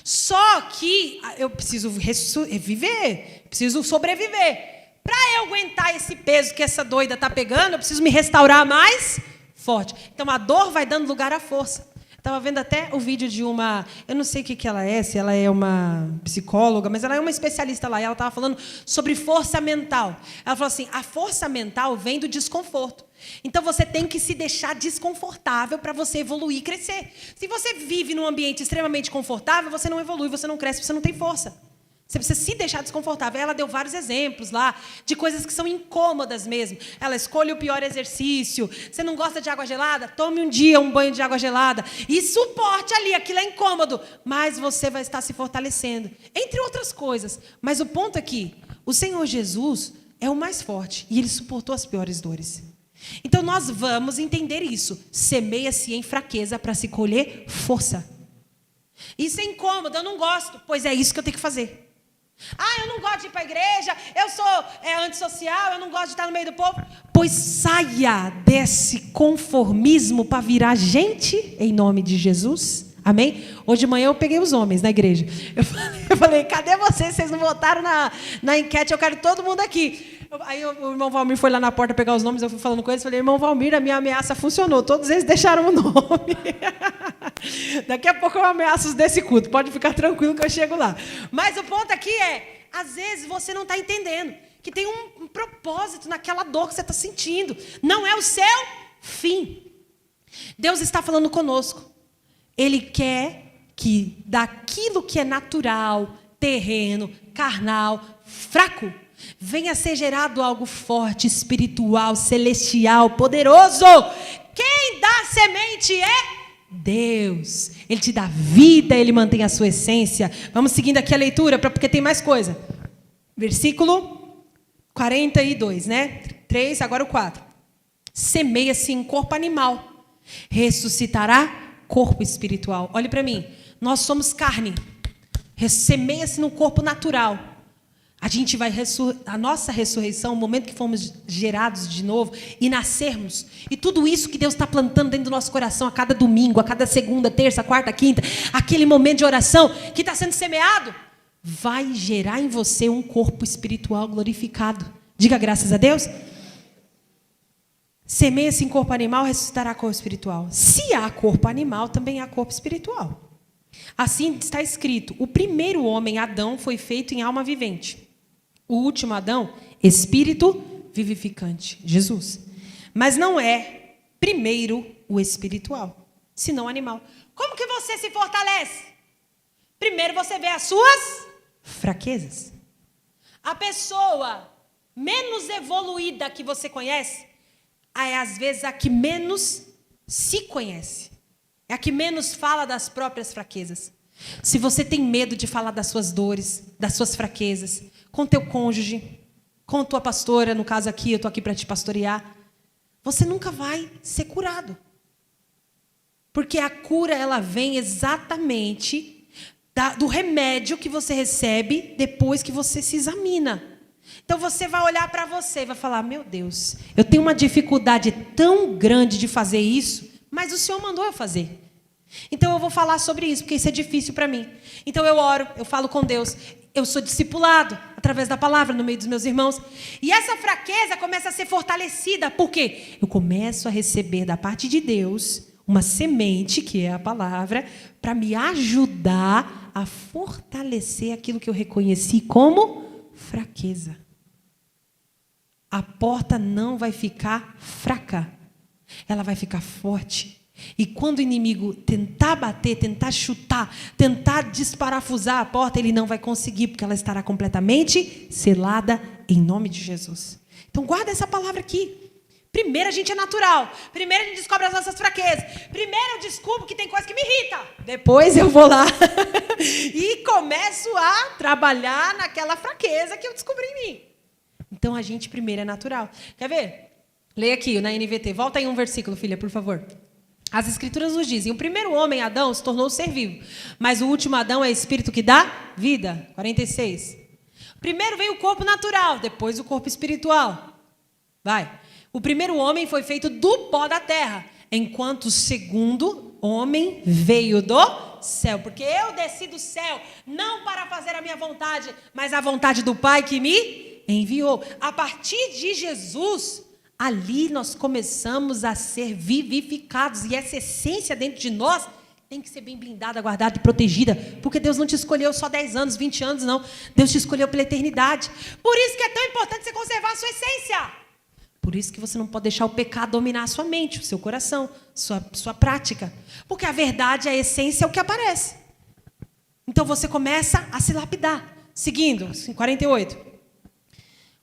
Só que eu preciso viver. Preciso sobreviver. Para eu aguentar esse peso que essa doida está pegando, eu preciso me restaurar mais forte. Então, a dor vai dando lugar à força. Estava vendo até o vídeo de uma... Eu não sei o que ela é, se ela é uma psicóloga, mas ela é uma especialista lá. E ela estava falando sobre força mental. Ela falou assim, a força mental vem do desconforto. Então, você tem que se deixar desconfortável para você evoluir e crescer. Se você vive num ambiente extremamente confortável, você não evolui, você não cresce, você não tem força. Você precisa se deixar desconfortável. Ela deu vários exemplos lá de coisas que são incômodas mesmo. Ela escolhe o pior exercício. Você não gosta de água gelada? Tome um dia um banho de água gelada. E suporte ali, aquilo é incômodo. Mas você vai estar se fortalecendo. Entre outras coisas. Mas o ponto aqui, o Senhor Jesus é o mais forte. E Ele suportou as piores dores. Então nós vamos entender isso. Semeia-se em fraqueza para se colher força. Isso é incômodo, eu não gosto. Pois é isso que eu tenho que fazer. Eu não gosto de ir para a igreja, eu sou antissocial, eu não gosto de estar no meio do povo. Pois saia desse conformismo para virar gente, em nome de Jesus. Amém? Hoje de manhã eu peguei os homens na igreja. Eu falei, cadê vocês? Vocês não votaram na enquete, eu quero todo mundo aqui. Aí o irmão Valmir foi lá na porta pegar os nomes, eu fui falando com eles, falei, irmão Valmir, a minha ameaça funcionou, todos eles deixaram o nome. Daqui a pouco eu ameaço os desse culto, pode ficar tranquilo que eu chego lá. Mas o ponto aqui é, às vezes você não está entendendo que tem um propósito naquela dor que você está sentindo. Não é o seu fim. Deus está falando conosco. Ele quer que daquilo que é natural, terreno, carnal, fraco, venha a ser gerado algo forte, espiritual, celestial, poderoso. Quem dá semente é Deus. Ele te dá vida, Ele mantém a sua essência. Vamos seguindo aqui a leitura, porque tem mais coisa. Versículo 42, né? 3, agora o 4. Semeia-se em corpo animal, ressuscitará corpo espiritual. Olhe para mim, nós somos carne. Semeia-se no corpo natural. A gente vai a nossa ressurreição, o momento que fomos gerados de novo e nascermos, e tudo isso que Deus está plantando dentro do nosso coração a cada domingo, a cada segunda, terça, quarta, quinta, aquele momento de oração que está sendo semeado, vai gerar em você um corpo espiritual glorificado. Diga graças a Deus. Semeia-se em corpo animal, ressuscitará corpo espiritual. Se há corpo animal, também há corpo espiritual. Assim está escrito: o primeiro homem, Adão, foi feito em alma vivente. O último Adão, espírito vivificante, Jesus. Mas não é primeiro o espiritual, senão o animal. Como que você se fortalece? Primeiro você vê as suas fraquezas. A pessoa menos evoluída que você conhece é, às vezes, a que menos se conhece. É a que menos fala das próprias fraquezas. Se você tem medo de falar das suas dores, das suas fraquezas, com teu cônjuge, com tua pastora, no caso aqui, eu estou aqui para te pastorear, você nunca vai ser curado. Porque a cura, ela vem exatamente do remédio que você recebe depois que você se examina. Então você vai olhar para você e vai falar: meu Deus, eu tenho uma dificuldade tão grande de fazer isso, mas o Senhor mandou eu fazer. Então eu vou falar sobre isso, porque isso é difícil para mim. Então eu oro, eu falo com Deus, eu sou discipulado através da palavra no meio dos meus irmãos. E essa fraqueza começa a ser fortalecida, porque eu começo a receber da parte de Deus uma semente, que é a palavra, para me ajudar a fortalecer aquilo que eu reconheci como fraqueza. A porta não vai ficar fraca, ela vai ficar forte. E quando o inimigo tentar bater, tentar chutar, tentar desparafusar a porta, ele não vai conseguir, porque ela estará completamente selada em nome de Jesus. Então guarda essa palavra aqui. Primeiro a gente é natural. Primeiro a gente descobre as nossas fraquezas. Primeiro eu descubro que tem coisa que me irrita. Depois eu vou lá e começo a trabalhar naquela fraqueza que eu descobri em mim. Então a gente primeiro é natural. Quer ver? Leia aqui na NVT. Volta aí um versículo, filha, por favor. As escrituras nos dizem: o primeiro homem, Adão, se tornou ser vivo, mas o último Adão é espírito que dá vida. 46. Primeiro veio o corpo natural, depois o corpo espiritual. Vai. O primeiro homem foi feito do pó da terra, enquanto o segundo homem veio do céu. Porque eu desci do céu, não para fazer a minha vontade, mas a vontade do Pai que me enviou. A partir de Jesus, ali nós começamos a ser vivificados. E essa essência dentro de nós tem que ser bem blindada, guardada e protegida. Porque Deus não te escolheu só 10 anos, 20 anos, não. Deus te escolheu pela eternidade. Por isso que é tão importante você conservar a sua essência. Por isso que você não pode deixar o pecado dominar a sua mente, o seu coração, sua prática. Porque a verdade, a essência é o que aparece. Então você começa a se lapidar. Seguindo, 48.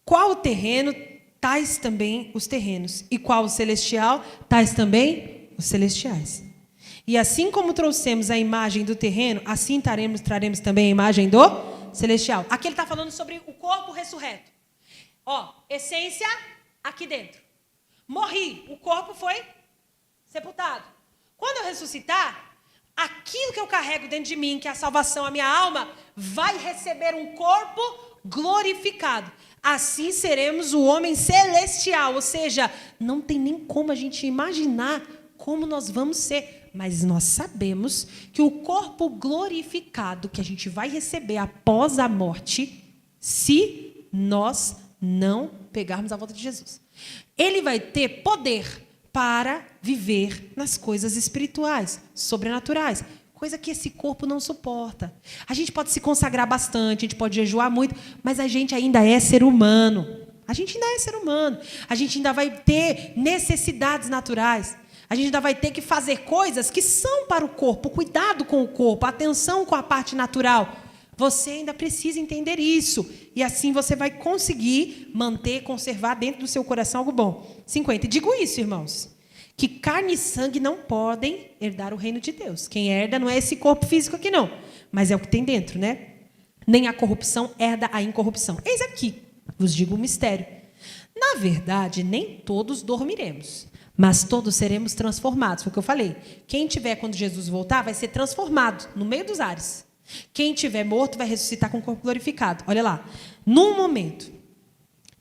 Qual o terreno, tais também os terrenos. E qual o celestial, tais também os celestiais. E assim como trouxemos a imagem do terreno, assim traremos também a imagem do celestial. Aqui ele está falando sobre o corpo ressurreto. Ó, essência aqui dentro. Morri, o corpo foi sepultado. Quando eu ressuscitar, aquilo que eu carrego dentro de mim, que é a salvação, a minha alma, vai receber um corpo glorificado. Assim seremos o homem celestial, ou seja, não tem nem como a gente imaginar como nós vamos ser, mas nós sabemos que o corpo glorificado que a gente vai receber após a morte, se nós não pegarmos a volta de Jesus, ele vai ter poder para viver nas coisas espirituais, sobrenaturais, coisa que esse corpo não suporta. A gente pode se consagrar bastante, a gente pode jejuar muito, mas a gente ainda é ser humano. A gente ainda é ser humano. A gente ainda vai ter necessidades naturais. A gente ainda vai ter que fazer coisas que são para o corpo, cuidado com o corpo, atenção com a parte natural. Você ainda precisa entender isso. E assim você vai conseguir manter, conservar dentro do seu coração algo bom. 50. Digo isso, irmãos, que carne e sangue não podem herdar o reino de Deus. Quem herda não é esse corpo físico aqui, não. Mas é o que tem dentro, né? Nem a corrupção herda a incorrupção. Eis aqui, vos digo um mistério. Na verdade, nem todos dormiremos, mas todos seremos transformados. Foi o que eu falei. Quem tiver, quando Jesus voltar, vai ser transformado no meio dos ares. Quem tiver morto vai ressuscitar com o corpo glorificado. Olha lá. Num momento,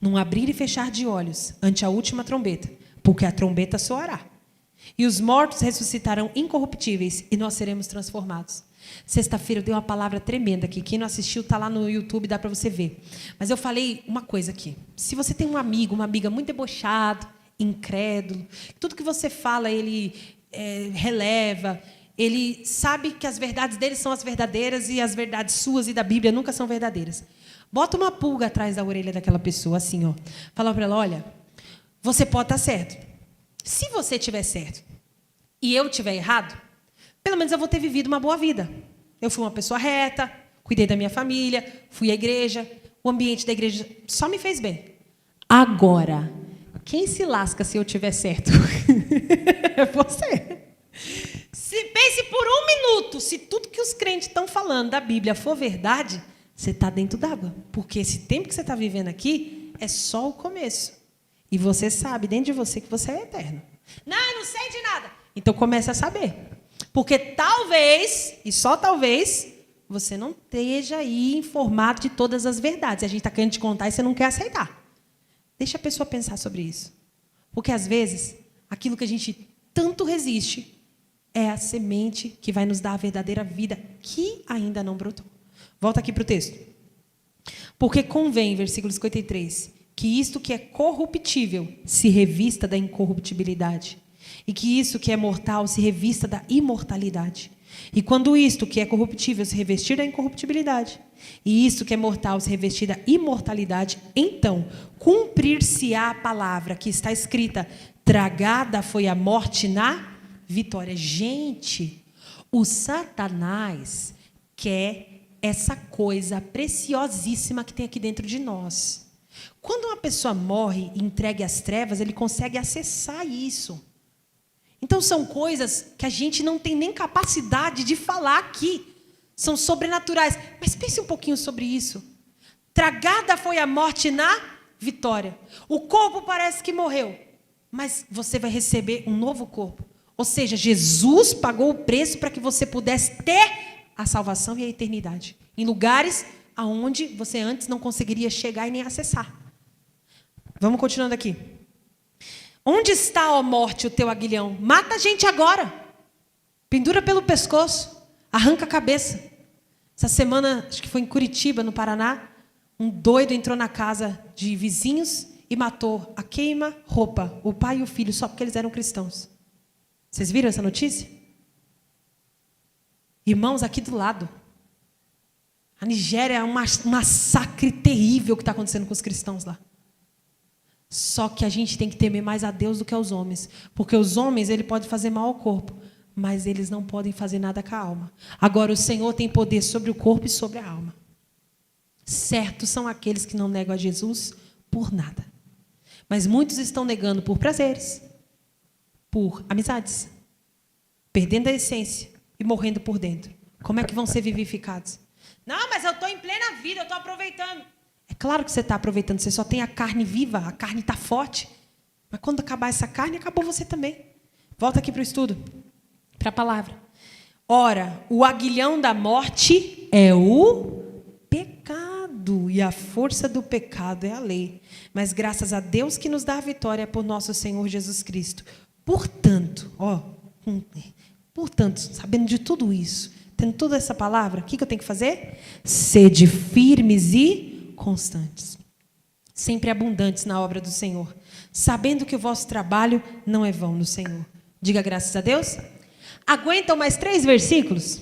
num abrir e fechar de olhos, ante a última trombeta, porque a trombeta soará. E os mortos ressuscitarão incorruptíveis e nós seremos transformados. Sexta-feira eu dei uma palavra tremenda aqui. Quem não assistiu, está lá no YouTube, dá para você ver. Mas eu falei uma coisa aqui. Se você tem um amigo, uma amiga muito debochado, incrédulo, tudo que você fala ele releva, ele sabe que as verdades dele são as verdadeiras e as verdades suas e da Bíblia nunca são verdadeiras. Bota uma pulga atrás da orelha daquela pessoa, assim, ó. Fala para ela, olha, você pode estar certo. Se você estiver certo e eu estiver errado, pelo menos eu vou ter vivido uma boa vida. Eu fui uma pessoa reta, cuidei da minha família, fui à igreja, o ambiente da igreja só me fez bem. Agora, quem se lasca se eu estiver certo? É você. Pense por um minuto, se tudo que os crentes estão falando da Bíblia for verdade, você está dentro d'água. Porque esse tempo que você está vivendo aqui é só o começo. E você sabe dentro de você que você é eterno. Não, eu não sei de nada. Então comece a saber. Porque talvez, e só talvez, você não esteja aí informado de todas as verdades. A gente está querendo te contar e você não quer aceitar. Deixa a pessoa pensar sobre isso. Porque, às vezes, aquilo que a gente tanto resiste é a semente que vai nos dar a verdadeira vida que ainda não brotou. Volta aqui para o texto. Porque convém, versículo 53, que isto que é corruptível se revista da incorruptibilidade, e que isso que é mortal se revista da imortalidade. E quando isto que é corruptível se revestir da incorruptibilidade, e isto que é mortal se revestir da imortalidade, então cumprir-se-á a palavra que está escrita: tragada foi a morte na vitória. Gente, o Satanás quer essa coisa preciosíssima que tem aqui dentro de nós. Quando uma pessoa morre e entregue às trevas, ele consegue acessar isso. Então, são coisas que a gente não tem nem capacidade de falar aqui. São sobrenaturais. Mas pense um pouquinho sobre isso. Tragada foi a morte na vitória. O corpo parece que morreu, mas você vai receber um novo corpo. Ou seja, Jesus pagou o preço para que você pudesse ter a salvação e a eternidade. Em lugares aonde você antes não conseguiria chegar e nem acessar. Vamos continuando aqui. Onde está, ó morte, o teu aguilhão? Mata a gente agora. Pendura pelo pescoço. Arranca a cabeça. Essa semana, acho que foi em Curitiba, no Paraná, um doido entrou na casa de vizinhos e matou a queima-roupa, o pai e o filho, só porque eles eram cristãos. Vocês viram essa notícia? Irmãos, aqui do lado. A Nigéria é um massacre terrível que está acontecendo com os cristãos lá. Só que a gente tem que temer mais a Deus do que aos homens. Porque os homens, ele pode fazer mal ao corpo, mas eles não podem fazer nada com a alma. Agora, o Senhor tem poder sobre o corpo e sobre a alma. Certos são aqueles que não negam a Jesus por nada. Mas muitos estão negando por prazeres, por amizades, perdendo a essência e morrendo por dentro. Como é que vão ser vivificados? Não, mas eu estou em plena vida, eu estou aproveitando. É claro que você está aproveitando, você só tem a carne viva, a carne está forte. Mas quando acabar essa carne, acabou você também. Volta aqui para o estudo, para a palavra. Ora, o aguilhão da morte é o pecado, e a força do pecado é a lei. Mas graças a Deus que nos dá a vitória por nosso Senhor Jesus Cristo. Portanto, sabendo de tudo isso, tendo toda essa palavra, o que eu tenho que fazer? Sede firmes e constantes, sempre abundantes na obra do Senhor, sabendo que o vosso trabalho não é vão no Senhor. Diga graças a Deus. Aguentam mais 3 versículos?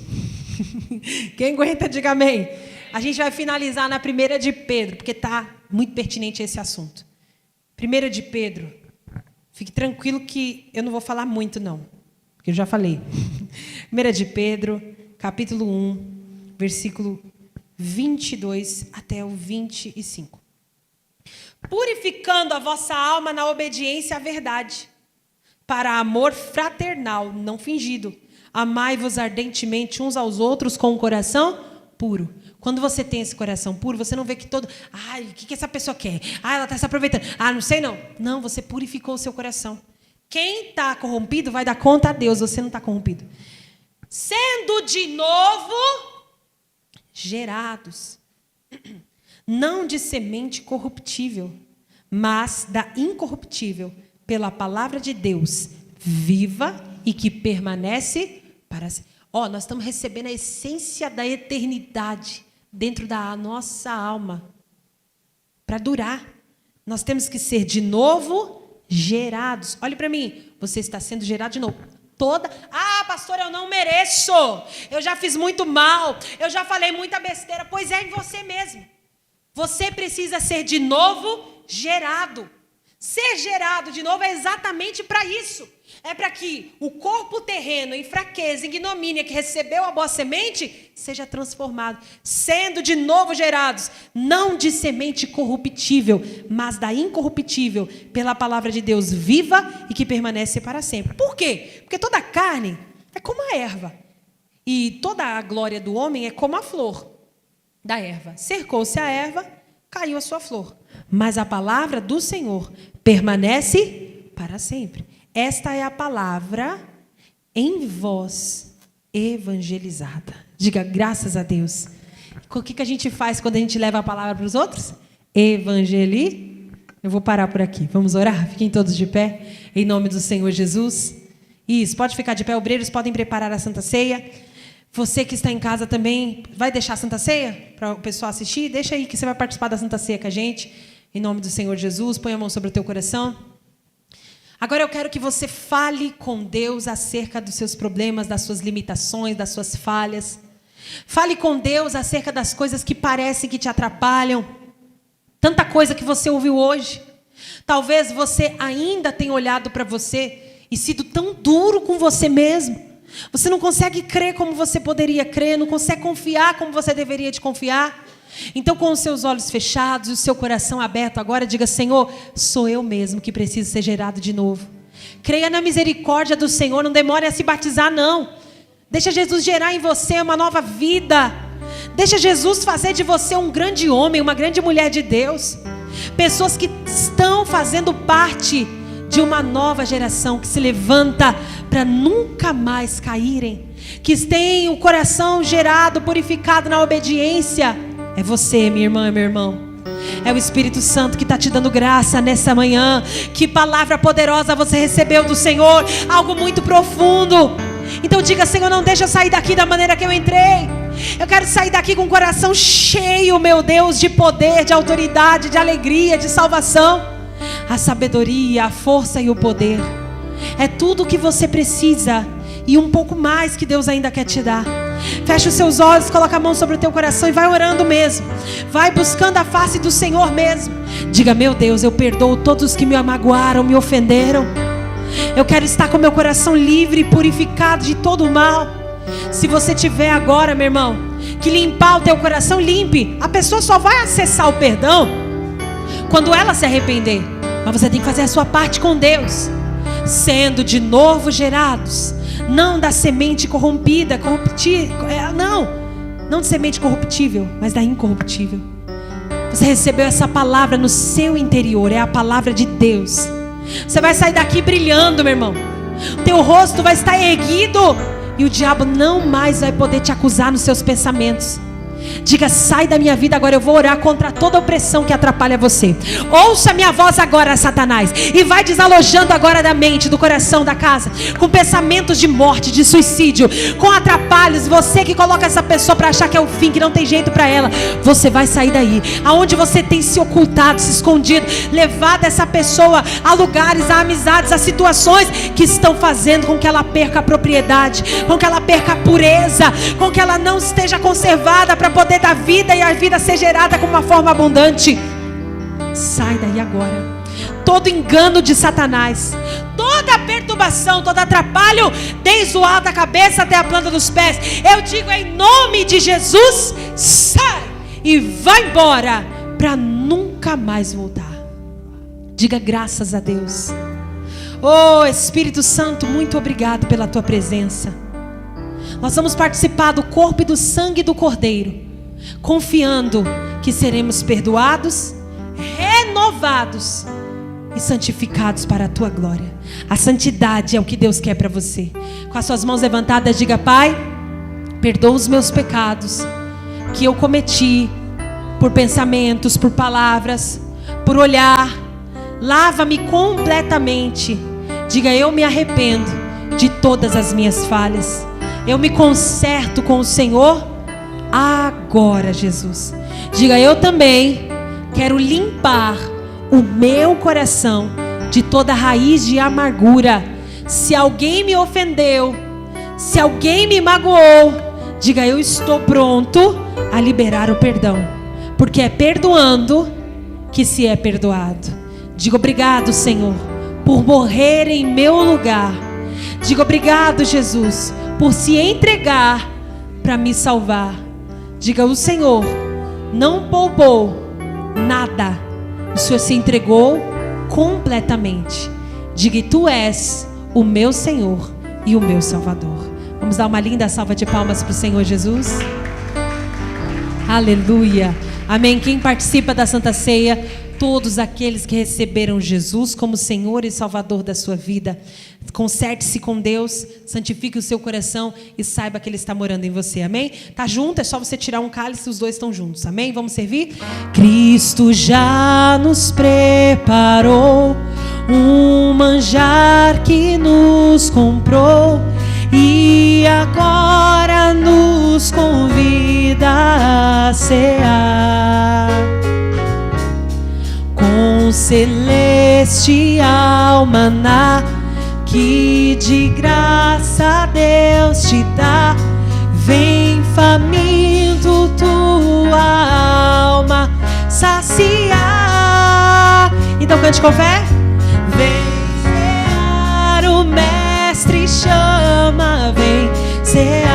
Quem aguenta, diga amém. A gente vai finalizar na 1 de Pedro, porque está muito pertinente esse assunto. 1 de Pedro, fique tranquilo que eu não vou falar muito não, porque eu já falei. 1 de Pedro, capítulo 1, versículo 22 até o 25. Purificando a vossa alma na obediência à verdade, para amor fraternal, não fingido. Amai-vos ardentemente uns aos outros com um coração puro. Quando você tem esse coração puro, você não vê que todo... Ai, o que essa pessoa quer? Ah, ela está se aproveitando. Ah, não sei não. Não, você purificou o seu coração. Quem está corrompido vai dar conta a Deus, você não está corrompido. Sendo de novo gerados, não de semente corruptível, mas da incorruptível, pela palavra de Deus, viva e que permanece para sempre. Nós estamos recebendo a essência da eternidade dentro da nossa alma para durar. Nós temos que ser de novo gerados. Olhe para mim, você está sendo gerado de novo. Pastor, eu não mereço. Eu já fiz muito mal. Eu já falei muita besteira. Pois é, em você mesmo. Você precisa ser de novo gerado. Ser gerado de novo é exatamente para isso. É para que o corpo terreno, em fraqueza, em ignomínia, que recebeu a boa semente, seja transformado. Sendo de novo gerados, não de semente corruptível, mas da incorruptível, pela palavra de Deus viva e que permanece para sempre. Por quê? Porque toda a carne é como a erva. E toda a glória do homem é como a flor da erva. Cercou-se a erva, caiu a sua flor. Mas a palavra do Senhor permanece para sempre. Esta é a palavra em vós evangelizada. Diga graças a Deus. O que a gente faz quando a gente leva a palavra para os outros? Eu vou parar por aqui. Vamos orar? Fiquem todos de pé. Em nome do Senhor Jesus. Isso, pode ficar de pé. Obreiros podem preparar a Santa Ceia. Você que está em casa também, vai deixar a Santa Ceia para o pessoal assistir? Deixa aí que você vai participar da Santa Ceia com a gente. Em nome do Senhor Jesus, põe a mão sobre o teu coração. Agora eu quero que você fale com Deus acerca dos seus problemas, das suas limitações, das suas falhas. Fale com Deus acerca das coisas que parecem que te atrapalham. Tanta coisa que você ouviu hoje. Talvez você ainda tenha olhado para você e sido tão duro com você mesmo. Você não consegue crer como você poderia crer, não consegue confiar como você deveria de confiar. Então, com os seus olhos fechados e o seu coração aberto, agora diga: Senhor, sou eu mesmo que preciso ser gerado de novo. Creia na misericórdia do Senhor, não demore a se batizar, não. Deixa Jesus gerar em você uma nova vida. Deixa Jesus fazer de você um grande homem, uma grande mulher de Deus. Pessoas que estão fazendo parte de uma nova geração que se levanta para nunca mais caírem. Que têm o coração gerado, purificado na obediência. É você, minha irmã e meu irmão. É o Espírito Santo que está te dando graça nessa manhã. Que palavra poderosa você recebeu do Senhor. Algo muito profundo. Então diga: Senhor, não deixa eu sair daqui da maneira que eu entrei. Eu quero sair daqui com o coração cheio, meu Deus, de poder, de autoridade, de alegria, de salvação. A sabedoria, a força e o poder é tudo o que você precisa. E um pouco mais que Deus ainda quer te dar. Fecha os seus olhos, coloca a mão sobre o teu coração e vai orando mesmo. Vai buscando a face do Senhor mesmo. Diga: meu Deus, eu perdoo todos os que me magoaram, me ofenderam. Eu quero estar com meu coração livre e purificado de todo o mal. Se você tiver agora, meu irmão, que limpar o teu coração, limpe. A pessoa só vai acessar o perdão quando ela se arrepender. Mas você tem que fazer a sua parte com Deus. Sendo de novo gerados. Não da semente corrompida, não de semente corruptível, mas da incorruptível. Você recebeu essa palavra no seu interior, é a palavra de Deus. Você vai sair daqui brilhando, meu irmão. O teu rosto vai estar erguido e o diabo não mais vai poder te acusar nos seus pensamentos. Diga: sai da minha vida agora, eu vou orar contra toda opressão que atrapalha você. Ouça minha voz agora, Satanás, e vai desalojando agora da mente, do coração, da casa, com pensamentos de morte, de suicídio, com atrapalhos. Você que coloca essa pessoa para achar que é o fim, que não tem jeito para ela, você vai sair daí. Aonde você tem se ocultado, se escondido, levado essa pessoa a lugares, a amizades, a situações que estão fazendo com que ela perca a propriedade, com que ela perca a pureza, com que ela não esteja conservada para poder dar vida e a vida ser gerada com uma forma abundante. Sai daí agora. Todo engano de Satanás, toda perturbação, todo atrapalho, desde o alto da cabeça até a planta dos pés, eu digo em nome de Jesus: sai e vai embora para nunca mais voltar. Diga graças a Deus. Oh Espírito Santo, muito obrigado pela tua presença. Nós vamos participar do corpo e do sangue do Cordeiro, confiando que seremos perdoados, renovados e santificados para a tua glória. A santidade é o que Deus quer para você. Com as suas mãos levantadas, diga: Pai, perdoa os meus pecados que eu cometi, por pensamentos, por palavras, por olhar. Lava-me completamente Diga: eu me arrependo de todas as minhas falhas. Eu me conserto com o Senhor agora, Jesus. Diga: eu também quero limpar o meu coração de toda raiz de amargura. Se alguém me ofendeu, se alguém me magoou, diga: eu estou pronto a liberar o perdão, porque é perdoando que se é perdoado. Diga: obrigado, Senhor, por morrer em meu lugar. Diga: obrigado, Jesus, por se entregar para me salvar. Diga: o Senhor não poupou nada, o Senhor se entregou completamente. Diga: e tu és o meu Senhor e o meu Salvador. Vamos dar uma linda salva de palmas para o Senhor Jesus. Aleluia, amém. Quem participa da Santa Ceia? Todos aqueles que receberam Jesus como Senhor e Salvador da sua vida. Conserte-se com Deus, santifique o seu coração e saiba que Ele está morando em você, amém? Tá junto? É só você tirar um cálice, os dois estão juntos, amém? Vamos servir? Cristo já nos preparou um manjar que nos comprou e agora nos convida a cear com celestial maná que de graça Deus te dá. Vem faminto tua alma saciar. Então cante com fé. Vem cear, o mestre chama, vem cear.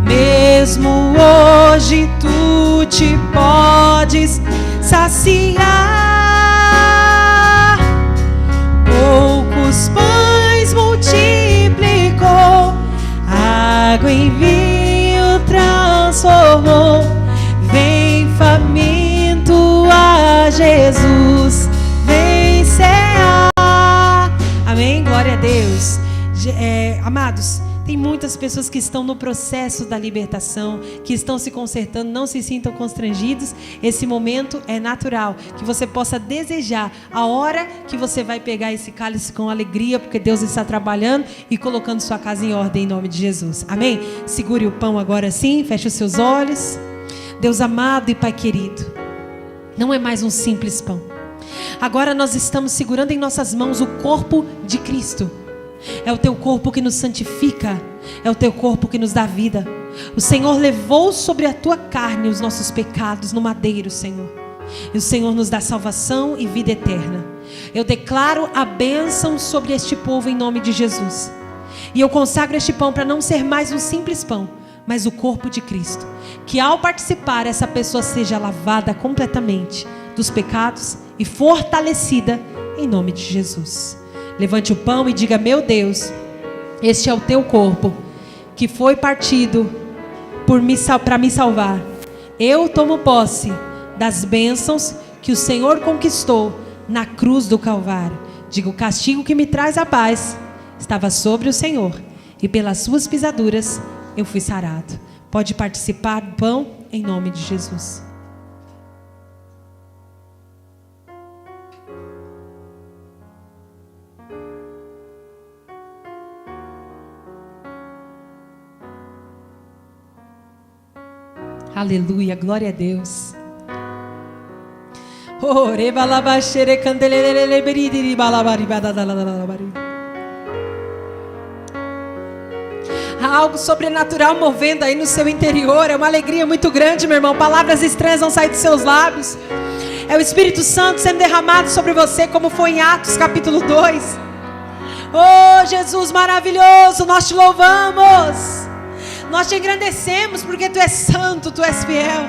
Mesmo hoje tu te podes saciar. Poucos pães multiplicou, água em vinho transformou. Vem faminto a Jesus, vem cear. Amém? Glória a Deus. Amados, tem muitas pessoas que estão no processo da libertação, que estão se consertando. Não se sintam constrangidos. Esse momento é natural, que você possa desejar a hora que você vai pegar esse cálice com alegria, porque Deus está trabalhando e colocando sua casa em ordem em nome de Jesus, amém? Segure o pão agora sim, feche os seus olhos. Deus amado e Pai querido, não é mais um simples pão. Agora nós estamos segurando em nossas mãos o corpo de Cristo. É o teu corpo que nos santifica, é o teu corpo que nos dá vida. O Senhor levou sobre a tua carne os nossos pecados no madeiro, Senhor. E o Senhor nos dá salvação e vida eterna. Eu declaro a bênção sobre este povo em nome de Jesus. E eu consagro este pão para não ser mais um simples pão, mas o corpo de Cristo. Que ao participar essa pessoa seja lavada completamente dos pecados e fortalecida em nome de Jesus. Levante o pão e diga: meu Deus, este é o teu corpo que foi partido para me salvar. Eu tomo posse das bênçãos que o Senhor conquistou na cruz do Calvário. Diga: o castigo que me traz a paz estava sobre o Senhor, e pelas suas pisaduras eu fui sarado. Pode participar do pão em nome de Jesus. Aleluia, glória a Deus. Há algo sobrenatural movendo aí no seu interior. É uma alegria muito grande, meu irmão. Palavras estranhas vão sair dos seus lábios. É o Espírito Santo sendo derramado sobre você, como foi em Atos capítulo 2. Oh, Jesus maravilhoso, nós te louvamos. Nós te engrandecemos porque tu és santo, tu és fiel.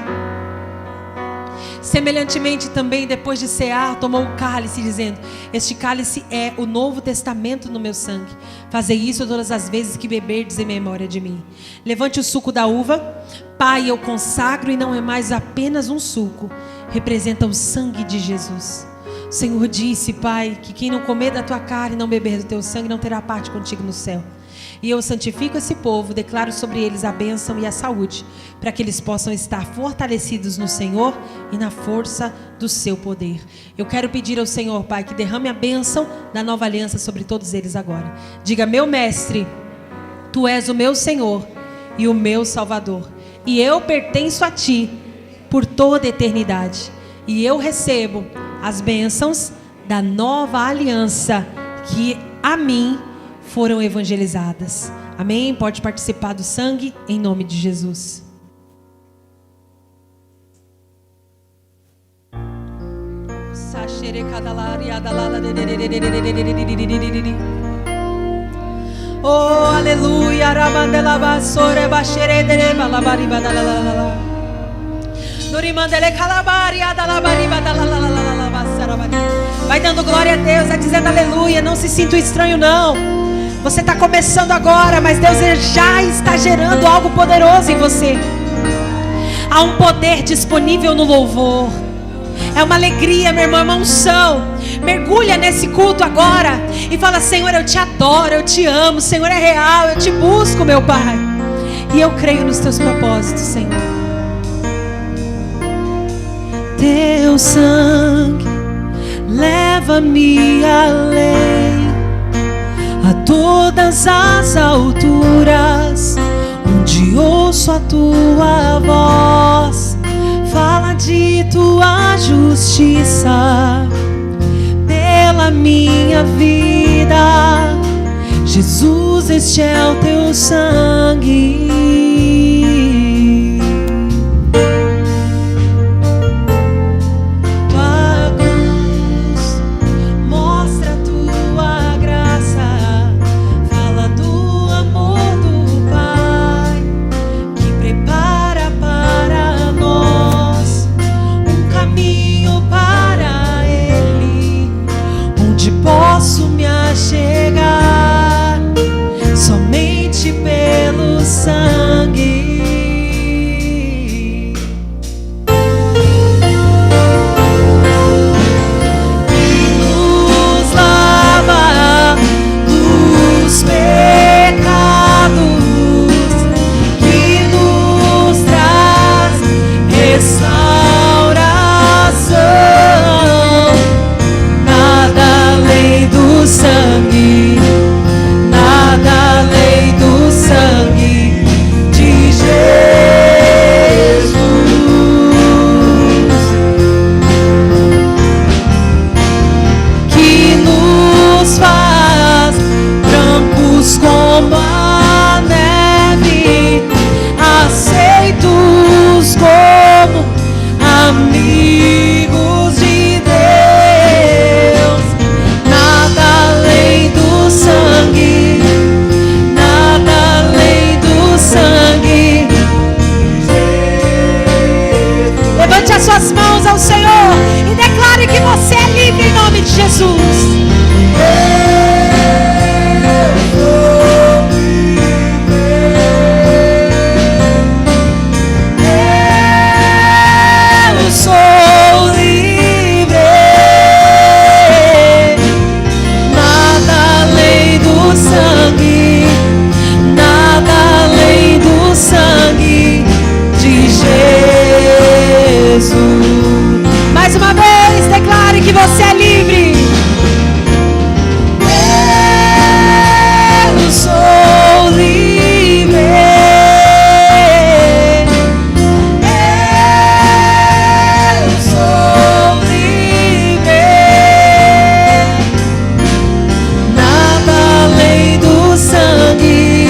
Semelhantemente também, depois de cear, tomou o cálice, dizendo: este cálice é o novo testamento no meu sangue. Fazei isso todas as vezes que beberdes em memória de mim. Levante o suco da uva. Pai, eu consagro, e não é mais apenas um suco, representa o sangue de Jesus. O Senhor disse, Pai, que quem não comer da tua carne e não beber do teu sangue não terá parte contigo no céu. E eu santifico esse povo, declaro sobre eles a bênção e a saúde, para que eles possam estar fortalecidos no Senhor e na força do seu poder. Eu quero pedir ao Senhor, Pai, que derrame a bênção da nova aliança sobre todos eles agora. Diga: meu mestre, tu és o meu Senhor e o meu Salvador, e eu pertenço a ti por toda a eternidade, e eu recebo as bênçãos da nova aliança que a mim foram evangelizadas. Amém? Pode participar do sangue em nome de Jesus. Oh, aleluia. Vai dando glória a Deus, vai dizendo aleluia. Não se sinta estranho, não. Você está começando agora, mas Deus já está gerando algo poderoso em você. Há um poder disponível no louvor. É uma alegria, meu irmão, é uma unção. Mergulha nesse culto agora e fala: Senhor, eu te adoro, eu te amo. Senhor, é real, eu te busco, meu Pai. E eu creio nos teus propósitos, Senhor. Teu sangue leva-me além, a todas as alturas, onde ouço a tua voz. Fala de tua justiça pela minha vida. Jesus, este é o teu sangue. Chegar somente pelo sangue. Que nos lava dos pecados, que nos traz restauração. Nada além do sangue, nada além do sangue de Jesus, que nos faz brancos como a neve, aceitos como amigos de Deus. Nada além do sangue, nada além do sangue. Levante as suas mãos ao Senhor e declare que você é livre em nome de Jesus. Eu sou livre. Nada além do sangue, nada além do sangue de Jesus. Mais uma vez, declare que você é livre. Eu sou livre. Eu sou livre. Nada além do sangue,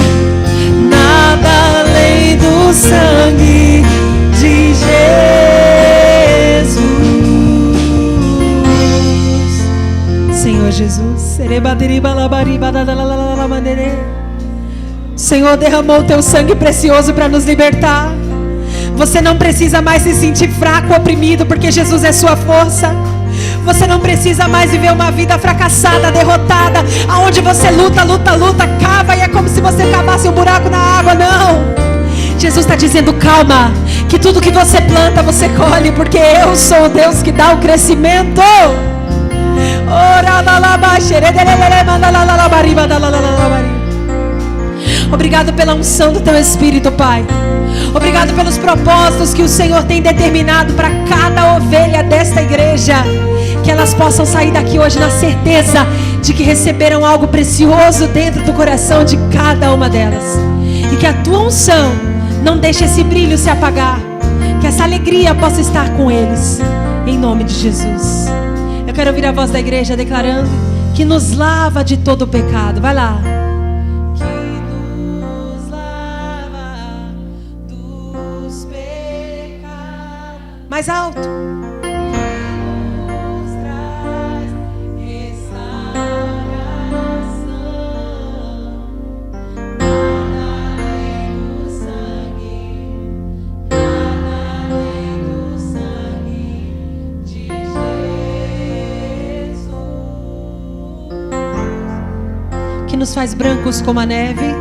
nada além do sangue de Jesus. Senhor Jesus, Senhor, derramou o teu sangue precioso para nos libertar. Você não precisa mais se sentir fraco, oprimido, porque Jesus é sua força. Você não precisa mais viver uma vida fracassada, derrotada, aonde você luta, cava e é como se você cavasse um buraco na água. Não, Jesus está dizendo: calma, que tudo que você planta você colhe, porque eu sou o Deus que dá o crescimento. Obrigado pela unção do Teu Espírito, Pai. Obrigado pelos propósitos que o Senhor tem determinado para cada ovelha desta igreja. Que elas possam sair daqui hoje na certeza de que receberam algo precioso dentro do coração de cada uma delas. E que a Tua unção não deixe esse brilho se apagar. Que essa alegria possa estar com eles. Em nome de Jesus. Eu quero ouvir a voz da igreja declarando que nos lava de todo o pecado. Vai lá. Mais alto. Nos traz restauração. Nada além do sangue. Nada além do sangue de Jesus. Que nos faz brancos como a neve.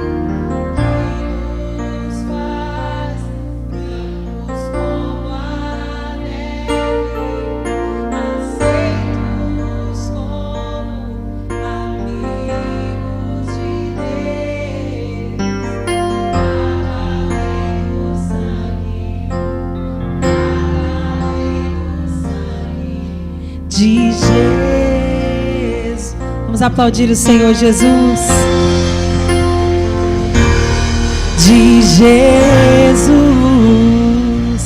De Jesus. Vamos aplaudir o Senhor Jesus. De Jesus.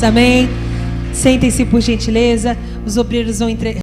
Amém. Sentem-se por gentileza. Os obreiros vão entregar.